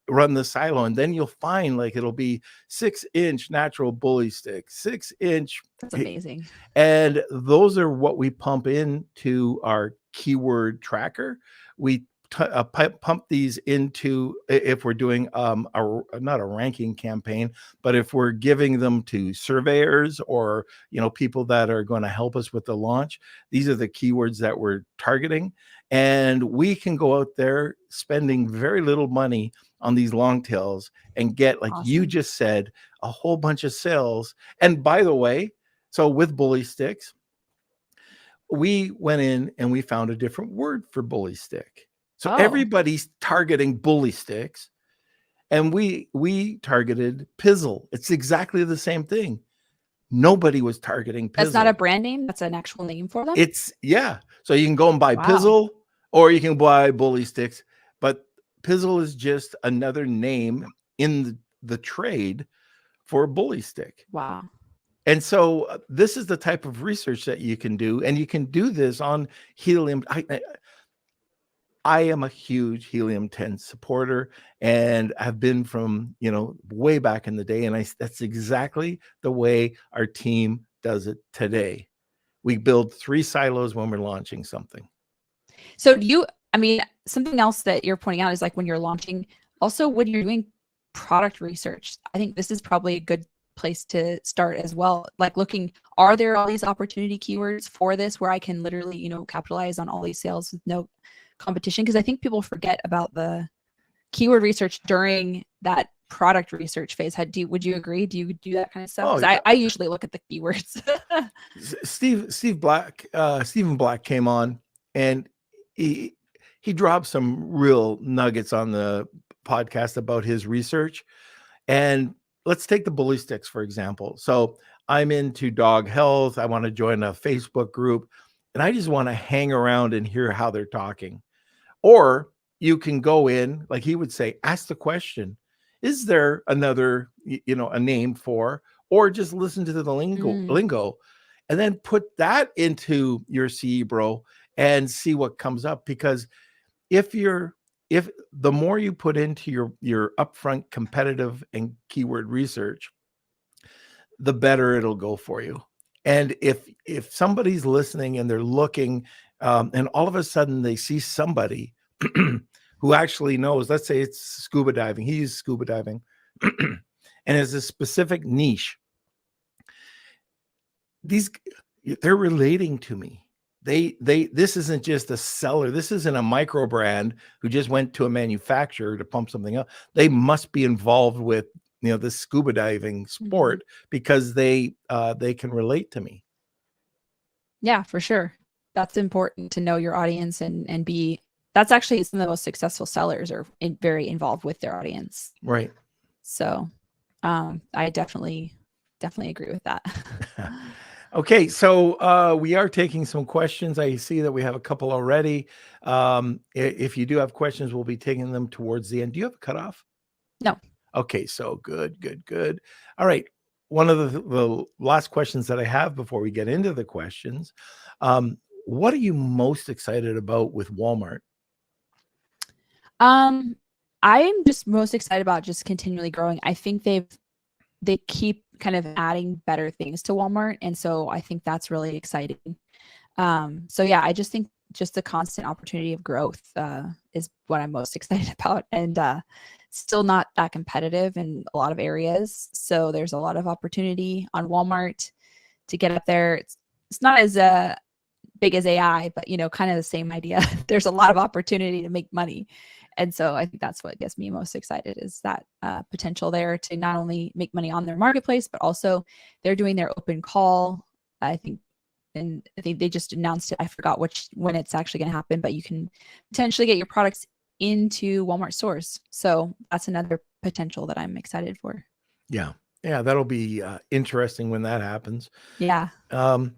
run the silo, and then you'll find like it'll be 6-inch natural bully stick, 6-inch. That's amazing. And those are what we pump into our keyword tracker. We pump these into, if we're doing not a ranking campaign, but if we're giving them to surveyors or people that are going to help us with the launch, these are the keywords that we're targeting. And we can go out there spending very little money on these long tails and get, like you just said, a whole bunch of sales. And by the way, so with bully sticks, we went in and we found a different word for bully stick. So everybody's targeting bully sticks, and we targeted pizzle. It's exactly the same thing. Nobody was targeting pizzle. That's not a brand name. That's an actual name for them. So you can go and buy pizzle, or you can buy bully sticks, but pizzle is just another name in the trade for a bully stick. Wow. And so this is the type of research that you can do, and you can do this on Helium. I am a huge Helium 10 supporter, and have been from, way back in the day. And that's exactly the way our team does it today. We build 3 silos when we're launching something. So something else that you're pointing out is like when you're launching, also when you're doing product research, I think this is probably a good place to start as well. Like looking, are there all these opportunity keywords for this where I can literally, you know, capitalize on all these sales with no competition? Because I think people forget about the keyword research during that product research phase. Would you agree? Do you do that kind of stuff? Oh, Because yeah. I usually look at the keywords. Stephen Black came on, and he dropped some real nuggets on the podcast about his research. And let's take the bully sticks, for example. So I'm into dog health. I want to join a Facebook group, and I just want to hang around and hear how they're talking. Or you can go in, like he would say, ask the question, is there another, a name for, or just listen to the lingo, and then put that into your CE Bro and see what comes up. Because if the more you put into your upfront competitive and keyword research, the better it'll go for you. And if somebody's listening and they're looking, and all of a sudden they see somebody who actually knows, let's say it's scuba diving, he uses scuba diving, and has a specific niche, they're relating to me. This isn't just a seller. This isn't a micro brand who just went to a manufacturer to pump something up. They must be involved with, this scuba diving sport, because they can relate to me. Yeah, for sure. That's important to know your audience and be, that's actually some of the most successful sellers are very involved with their audience. Right. So I definitely agree with that. Okay, so we are taking some questions. I see that we have a couple already. If you do have questions, we'll be taking them towards the end. Do you have a cutoff? No. Okay, so good. All right. One of the last questions that I have before we get into the questions, what are you most excited about with Walmart? I'm just most excited about just continually growing. I think they keep kind of adding better things to Walmart. And so I think that's really exciting. So yeah, I just think just the constant opportunity of growth is what I'm most excited about. And still not that competitive in a lot of areas. So there's a lot of opportunity on Walmart to get up there. It's not as big as AI, but kind of the same idea. There's a lot of opportunity to make money. And so I think that's what gets me most excited, is that potential there to not only make money on their marketplace, but also they're doing their open call. I think they just announced it. I forgot when it's actually going to happen, but you can potentially get your products into Walmart stores. So that's another potential that I'm excited for. Yeah, that'll be interesting when that happens. Yeah. All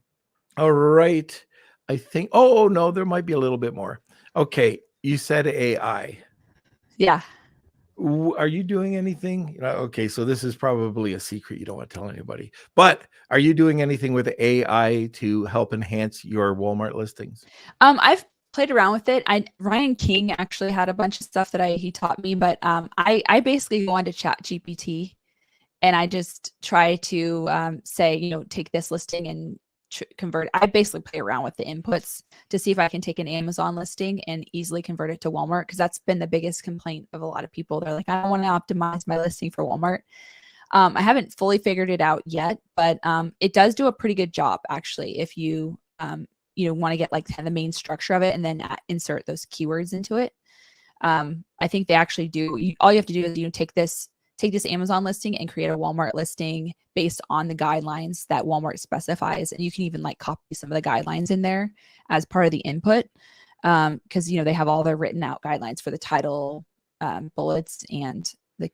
right. I think, oh no, there might be a little bit more. Okay, you said AI. Yeah. Are you doing anything? Okay, so this is probably a secret you don't want to tell anybody. But are you doing anything with AI to help enhance your Walmart listings? I've played around with it. Ryan King actually had a bunch of stuff that he taught me, but I basically go on to Chat GPT and I just try to say, take this listing and convert. I basically play around with the inputs to see if I can take an Amazon listing and easily convert it to Walmart, because that's been the biggest complaint of a lot of people. They're like, I don't want to optimize my listing for Walmart. I haven't fully figured it out yet, but it does do a pretty good job actually. If you want to get like the main structure of it and then insert those keywords into it. I think they actually do. All you have to do is take this Amazon listing and create a Walmart listing based on the guidelines that Walmart specifies. And you can even like copy some of the guidelines in there as part of the input. Because, they have all their written out guidelines for the title, bullets, and the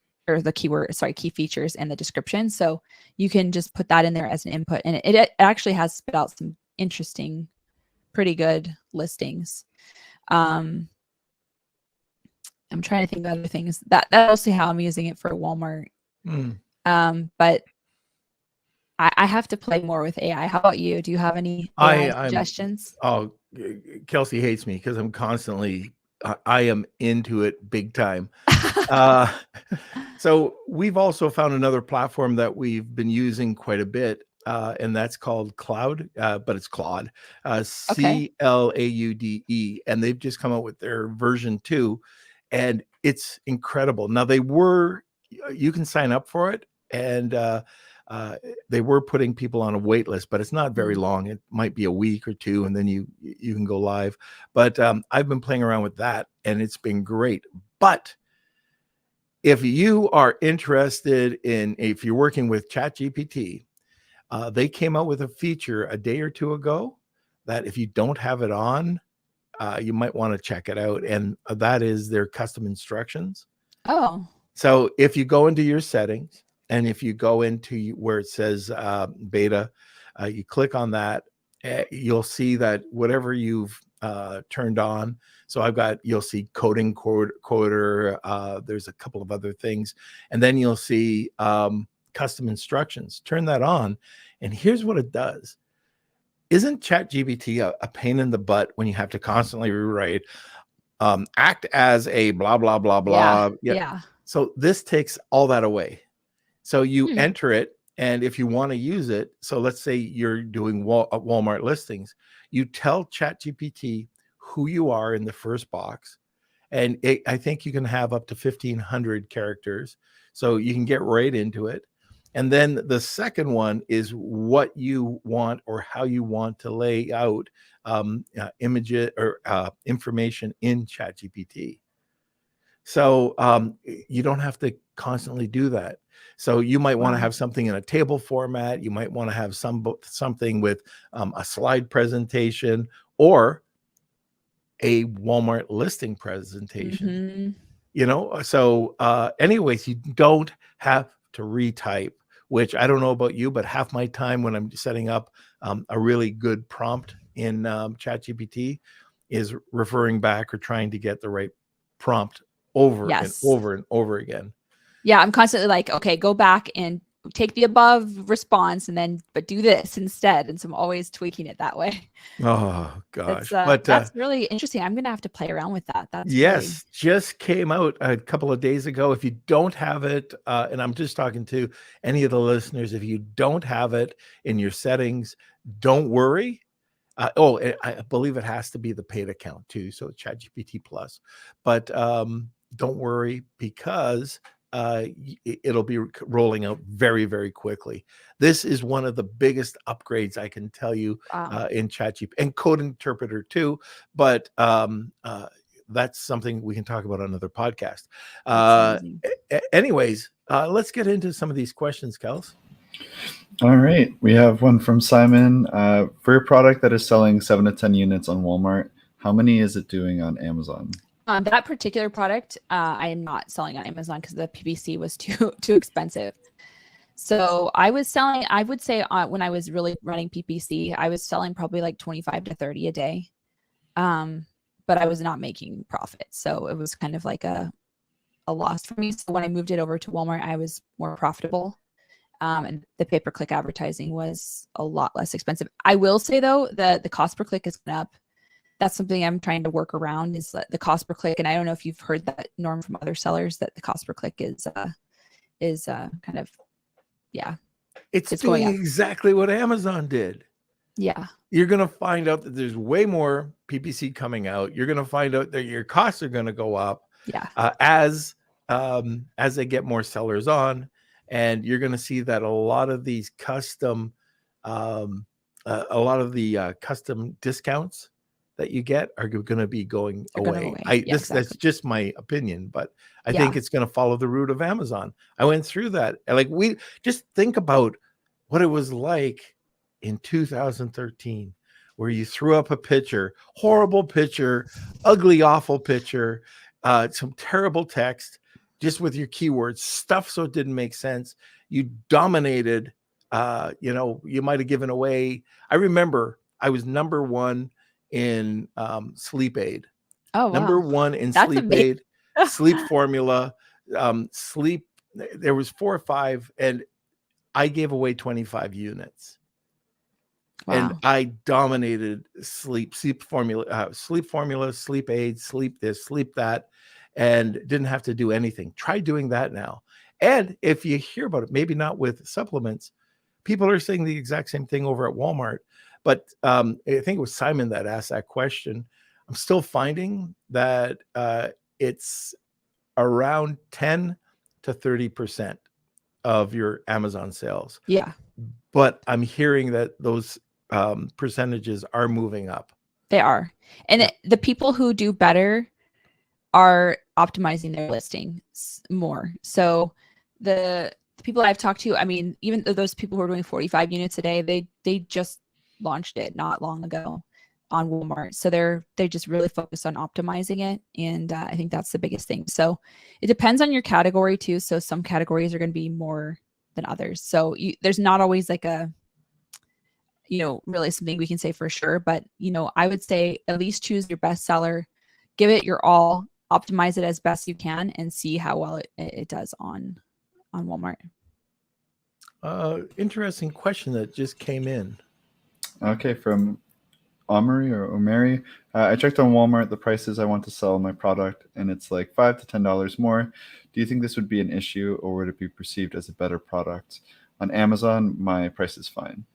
key features and the description. So you can just put that in there as an input. And it actually has spit out some interesting, pretty good listings. I'm trying to think of other things. That's mostly how I'm using it for Walmart. But I have to play more with AI. How about you? Do you have any AI suggestions? Kelsey hates me because I'm constantly, I am into it big time. So we've also found another platform that we've been using quite a bit, and that's called Cloud, but it's Claude, CLAUDE, and they've just come out with their version 2, and it's incredible. Now you can sign up for it, and they were putting people on a wait list, but it's not very Mm. long. It might be a week or two, and then you can go live. But I've been playing around with that, and it's been great. But if you are interested in, if you're working with ChatGPT, they came out with a feature a day or two ago that if you don't have it on, you might want to check it out. And that is their custom instructions. Oh, So if you go into your settings and if you go into where it says beta, you click on that, you'll see that whatever you've turned on. So you'll see coding coder. There's a couple of other things. And then you'll see custom instructions. Turn that on. And here's what it does. Isn't ChatGPT a pain in the butt when you have to constantly rewrite? Act as a blah, blah, blah, blah. yeah. So this takes all that away. So you Hmm. enter it, and if you want to use it, so let's say you're doing Walmart listings, you tell ChatGPT who you are in the first box, and I think you can have up to 1,500 characters, so you can get right into it. And then the second one is what you want or how you want to lay out images or information in ChatGPT. So you don't have to constantly do that. So you might want to Wow. have something in a table format. You might want to have something with a slide presentation or a Walmart listing presentation. Mhm. So anyways, you don't have to retype, which I don't know about you, but half my time when I'm setting up a really good prompt in ChatGPT is referring back or trying to get the right prompt over and Yes. over and over again. Yeah, I'm constantly like, okay, go back and take the above response but do this instead. And so I'm always tweaking it that way. Oh gosh. That's really interesting. I'm gonna have to play around with that. That's yes, just came out a couple of days ago. If you don't have it, and I'm just talking to any of the listeners, if you don't have it in your settings, don't worry. I believe it has to be the paid account too, so ChatGPT Plus. But don't worry, because it'll be rolling out very, very quickly. This is one of the biggest upgrades I can tell you wow. in ChatGPT and Code Interpreter too. But that's something we can talk about on another podcast. That's amazing. Anyways, let's get into some of these questions, Kels. All right. We have one from Simon. For a product that is selling 7 to 10 units on Walmart, how many is it doing on Amazon? That particular product, I am not selling on Amazon because the PPC was too expensive. So I was selling, I would say when I was really running PPC, I was selling probably like 25 to 30 a day. But I was not making profit. So it was kind of like a loss for me. So when I moved it over to Walmart, I was more profitable. And the pay-per-click advertising was a lot less expensive. I will say though, the cost per click is going up. That's something I'm trying to work around, is the cost per click. And I don't know if you've heard that, Norm, from other sellers, that the cost per click is kind of, yeah. It's going doing up. exactly what Amazon did. Yeah. You're going to find out that there's way more PPC coming out. You're going to find out that your costs are going to go up Yeah. as they get more sellers on. And you're going to see that a lot of these custom, custom discounts that you get are going to be going away. That's just my opinion, but I think it's going to follow the route of Amazon. I went through that. Like, we just think about what it was like in 2013, where you threw up a picture, horrible picture, ugly, awful picture, some terrible text, just with your keywords, stuff so it didn't make sense. You dominated. You might have given away. I remember I was number one in sleep aid. Oh, wow. Number one in That's sleep amazing. aid, sleep formula, sleep. There was 4 or 5, and I gave away 25 units. Wow. And I dominated sleep formula, sleep aids, sleep this, sleep that, and didn't have to do anything. Try doing that now. And if you hear about it, maybe not with supplements, people are saying the exact same thing over at Walmart. But I think it was Simon that asked that question. I'm still finding that it's around 10 to 30% of your Amazon sales. Yeah, But I'm hearing that those percentages are moving up. they are. And Yeah. the people who do better are optimizing their listings more. So the people I've talked to, I mean, even those people who are doing 45 units a day, they just launched it not long ago on Walmart. So they just really focused on optimizing it. And I think that's the biggest thing. So it depends on your category too. So some categories are going to be more than others. So there's not always like a, really something we can say for sure. But, I would say at least choose your best seller, give it your all, optimize it as best you can, and see how well it does on Walmart. Interesting question that just came in. Okay, from Omari or Omeri. I checked on Walmart the prices I want to sell my product, and it's like $5 to $10 more. Do you think this would be an issue, or would it be perceived as a better product? On Amazon, my price is fine.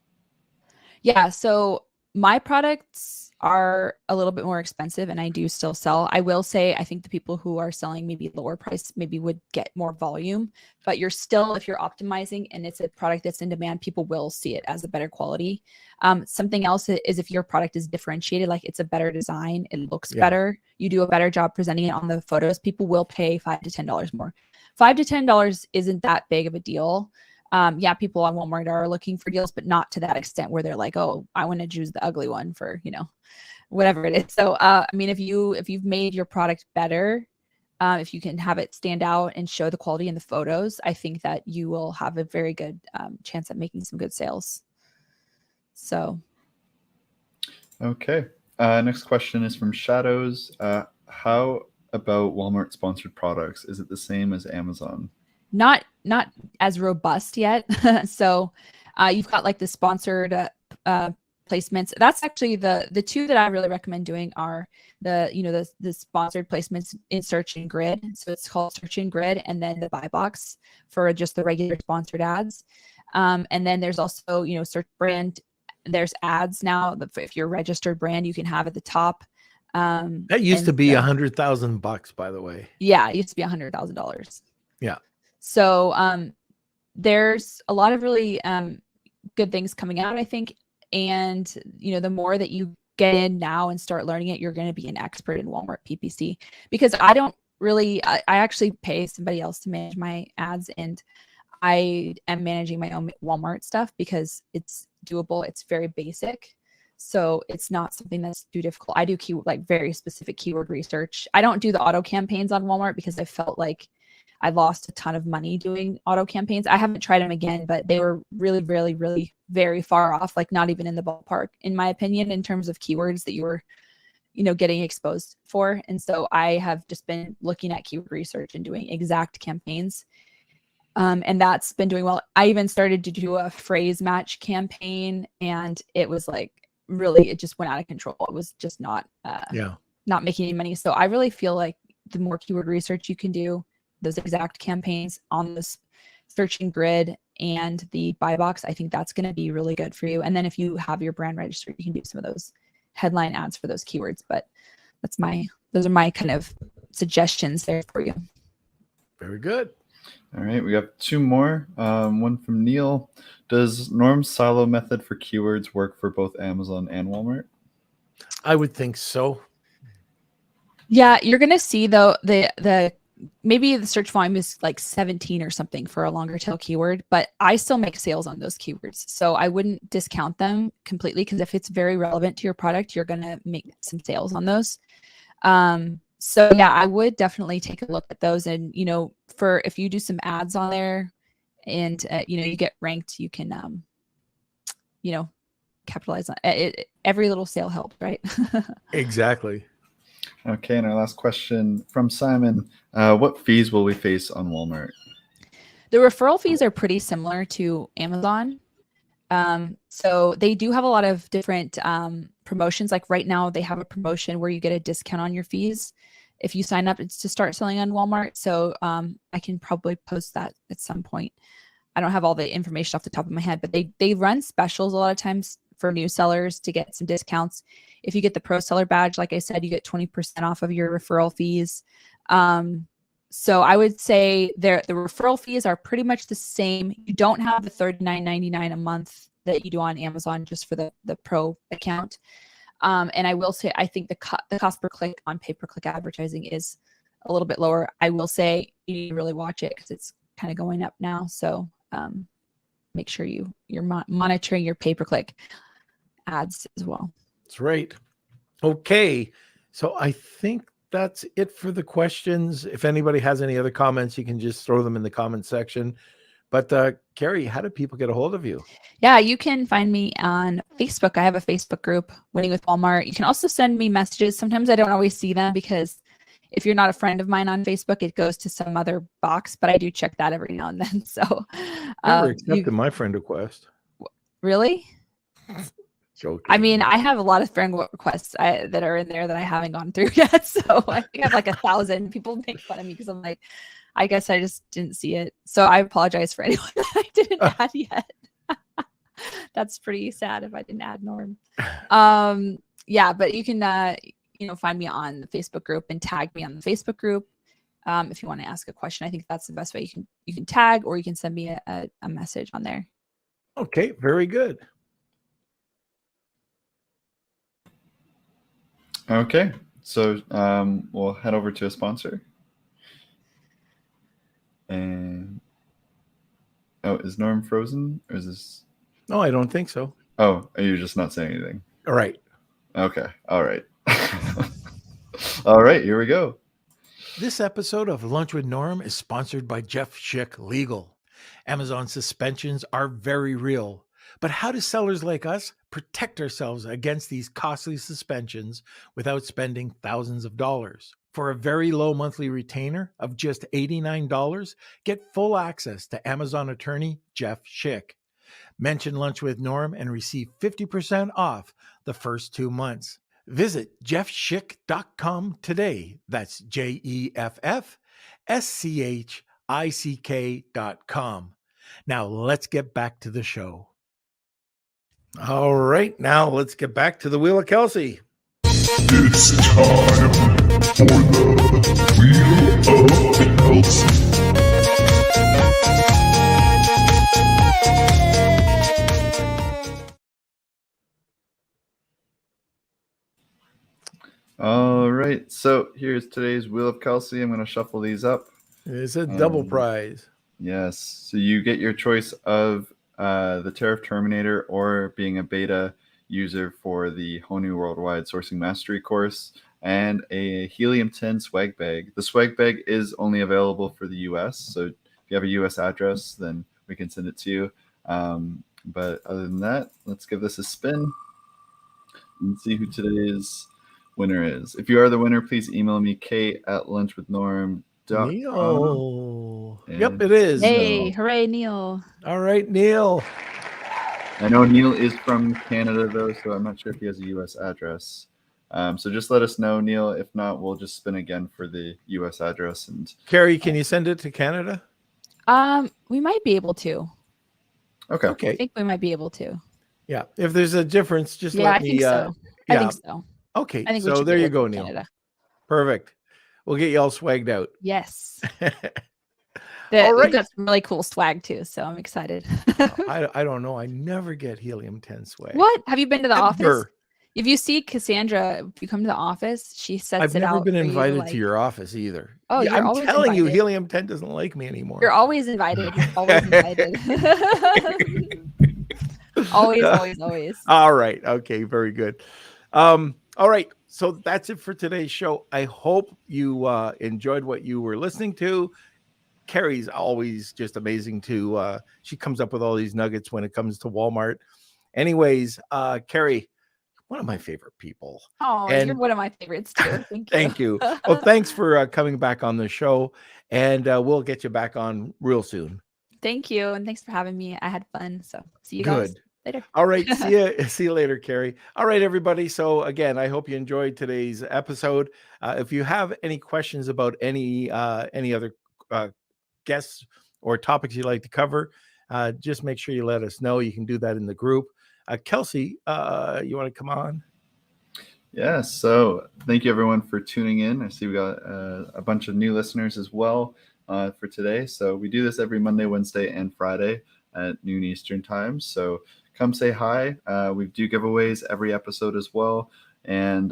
Yeah, so my products are a little bit more expensive, and I do still sell. I will say I think the people who are selling maybe lower price maybe would get more volume, but you're still, if you're optimizing and it's a product that's in demand, people will see it as a better quality. Something else is if your product is differentiated, like it's a better design, it looks better, you do a better job presenting it on the photos, people will pay $5 to $10 more. $5 to $10 isn't that big of a deal. People on Walmart are looking for deals, but not to that extent where they're like, oh, I want to choose the ugly one for, whatever it is. So, if you've made your product better, if you can have it stand out and show the quality in the photos, I think that you will have a very good chance at making some good sales. So. Okay. Next question is from Shadows. How about Walmart sponsored products? Is it the same as Amazon? Not as robust yet. So you've got like the sponsored placements. That's actually the two that I really recommend doing are the sponsored placements in Search and Grid. So it's called Search and Grid, and then the buy box for just the regular sponsored ads. And then there's also, search brand. There's ads now. If you're a registered brand, you can have at the top. That used to be $100,000, by the way. Yeah, it used to be $100,000. Yeah. So there's a lot of really good things coming out, I think. And, the more that you get in now and start learning it, you're going to be an expert in Walmart PPC, because I actually pay somebody else to manage my ads, and I am managing my own Walmart stuff because it's doable. It's very basic. So it's not something that's too difficult. I do very specific keyword research. I don't do the auto campaigns on Walmart because I felt like I lost a ton of money doing auto campaigns. I haven't tried them again, but they were really, really, really very far off, like not even in the ballpark, in my opinion, in terms of keywords that you were, getting exposed for. And so I have just been looking at keyword research and doing exact campaigns. And that's been doing well. I even started to do a phrase match campaign, and it was like, really, it just went out of control. It was just not making any money. So I really feel like the more keyword research you can do, those exact campaigns on this Search and Grid and the buy box, I think that's going to be really good for you. And then if you have your brand registered, you can do some of those headline ads for those keywords. But those are my kind of suggestions there for you. Very good. All right, we got two more. One from Neil. Does Norm's silo method for keywords work for both Amazon and Walmart? I would think so. Yeah, you're going to see though the maybe the search volume is like 17 or something for a longer tail keyword, but I still make sales on those keywords. So I wouldn't discount them completely, because if it's very relevant to your product, you're going to make some sales on those. So yeah, I would definitely take a look at those. And, for if you do some ads on there and, you get ranked, you can, capitalize on it. Every little sale helps, right? Exactly. Okay, and our last question from Simon. What fees will we face on Walmart? The referral fees are pretty similar to Amazon. So they do have a lot of different promotions. Like right now, they have a promotion where you get a discount on your fees if you sign up. It's to start selling on Walmart. So I can probably post that at some point. I don't have all the information off the top of my head, but they run specials a lot of times for new sellers to get some discounts. If you get the pro seller badge, like I said, you get 20% off of your referral fees. So I would say the referral fees are pretty much the same. You don't have the $39.99 a month that you do on Amazon just for the pro account. And I will say, I think the cost per click on pay-per-click advertising is a little bit lower. I will say you need to really watch it because it's kind of going up now. So make sure you're monitoring your pay-per-click ads as well. That's right. Okay. So I think that's it for the questions. If anybody has any other comments, you can just throw them in the comment section. But Carrie, how do people get a hold of you? Yeah, you can find me on Facebook. I have a Facebook group, Winning with Walmart. You can also send me messages. Sometimes I don't always see them because if you're not a friend of mine on Facebook, it goes to some other box, but I do check that every now and then. So Never accepted my friend request. Really? Joking. I mean, I have a lot of friend requests that are in there that I haven't gone through yet. So I think I have like 1,000. People make fun of me because I'm like, I guess I just didn't see it. So I apologize for anyone that I didn't add yet. That's pretty sad if I didn't add Norm. Yeah, but you can find me on the Facebook group and tag me on the Facebook group. If you want to ask a question, I think that's the best way. You can tag, or you can send me a message on there. Okay, very good. Okay, so we'll head over to a sponsor. And is Norm frozen, or is this? No, I don't think so. Oh, are you just not saying anything? All right. Okay. All right. All right. Here we go. This episode of Lunch with Norm is sponsored by Jeff Schick Legal. Amazon suspensions are very real, but how do sellers like us protect ourselves against these costly suspensions without spending thousands of dollars? For a very low monthly retainer of just $89, get full access to Amazon attorney Jeff Schick. Mention Lunch with Norm and receive 50% off the first 2 months. Visit jeffschick.com today. That's JEFFSCHICK.com. Now let's get back to the show. All right, now let's get back to the Wheel of Kelsey. It's time for the Wheel of Kelsey. All right, so here's today's Wheel of Kelsey. I'm going to shuffle these up. It's a double prize. Yes, so you get your choice of the Tariff Terminator or being a beta user for the Honu Worldwide Sourcing Mastery course, and a Helium 10 swag bag. The swag bag is only available for the US, so if you have a US address, then we can send it to you. But other than that, let's give this a spin and see who today's winner is. If you are the winner, please email me, kate@lunchwithnorm.com. Neil. Yep, it is. Hey, hooray, Neil. All right, Neil. I know Neil is from Canada, though, so I'm not sure if he has a U.S. address. So just let us know, Neil. If not, we'll just spin again for the U.S. address. And Carrie, can you send it to Canada? We might be able to. Okay. I think we might be able to. Yeah. If there's a difference, just Yeah, let I me. think so. Yeah. I think so. Okay. I think we So should there be you able go, to Neil. Canada. Perfect. We'll get you all swagged out. Yes. All We've right. got some really cool swag too, so I'm excited. I don't know. I never get Helium 10 swag. What? Have you been to the office? Ever. If you see Cassandra, if you come to the office, she sets I've it never out been for you, invited like- to your office either. Oh, Yeah, you're I'm always telling you, invited. Helium 10 doesn't like me anymore. You're always invited. You're always invited. Always. All right. Okay. Very good. All right. So that's it for today's show. I hope you enjoyed what you were listening to. Carrie's always just amazing to she comes up with all these nuggets when it comes to Walmart. Anyways, Carrie, one of my favorite people. Oh, And- you're one of my favorites too. Thank you. Thank you. Well, thanks for coming back on the show, and we'll get you back on real soon. Thank you, and thanks for having me. I had fun. So see you guys Good. later. All right. See you later, Carrie. All right, everybody. So again, I hope you enjoyed today's episode. If you have any questions about any other guests or topics you'd like to cover, just make sure you let us know. You can do that in the group. Kelsey, you want to come on? Yeah, so thank you everyone for tuning in. I see we got a bunch of new listeners as well for today. So we do this every Monday, Wednesday, and Friday at noon Eastern time. So come say hi. We do giveaways every episode as well. And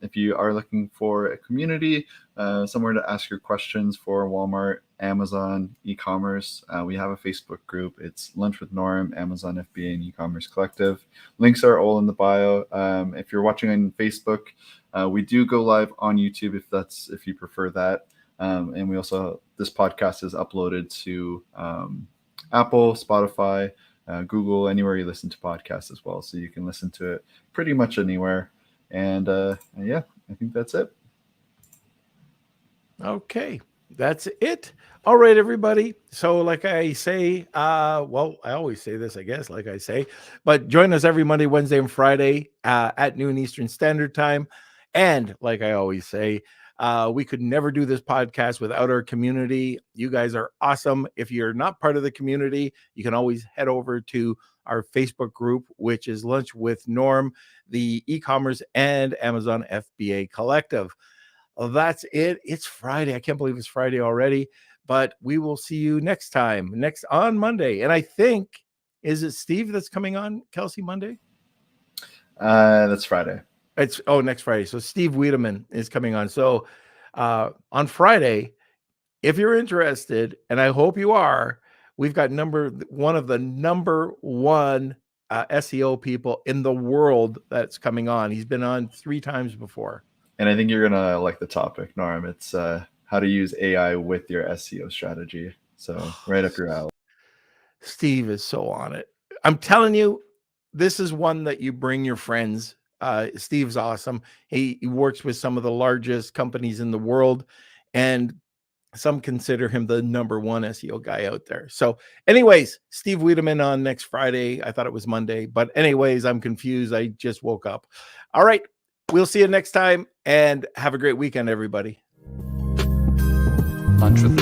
if you are looking for a community, somewhere to ask your questions for Walmart, Amazon, e-commerce, we have a Facebook group. It's Lunch with Norm, Amazon FBA, and e-commerce collective. Links are all in the bio. If you're watching on Facebook, we do go live on YouTube if you prefer that. And we also, this podcast is uploaded to Apple, Spotify, Google, anywhere you listen to podcasts as well. So you can listen to it pretty much anywhere. And yeah, I think that's it. Okay, that's it. All right, everybody. So like I say, well, I always say this, I guess, like I say, but join us every Monday, Wednesday, and Friday at noon Eastern Standard Time. And like I always say, we could never do this podcast without our community. You guys are awesome. If you're not part of the community, you can always head over to our Facebook group, which is Lunch with Norm, the e-commerce and Amazon FBA collective. Well, that's it. It's Friday. I can't believe it's Friday already, but we will see you next time, next on Monday. And I think, is it Steve that's coming on, Kelsey, Monday? That's Friday. It's next Friday. So Steve Wiedemann is coming on. So on Friday, if you're interested, and I hope you are, we've got one of the number one SEO people in the world that's coming on. He's been on 3 times before. And I think you're gonna like the topic, Norm. It's how to use AI with your SEO strategy. So right up your alley. Steve is so on it. I'm telling you, this is one that you bring your friends. Steve's awesome. He works with some of the largest companies in the world, and some consider him the number one SEO guy out there. So anyways, Steve Wiedemann on next Friday. I thought it was Monday, but anyways, I'm confused. I just woke up. All right. We'll see you next time, and have a great weekend, everybody. Lunch with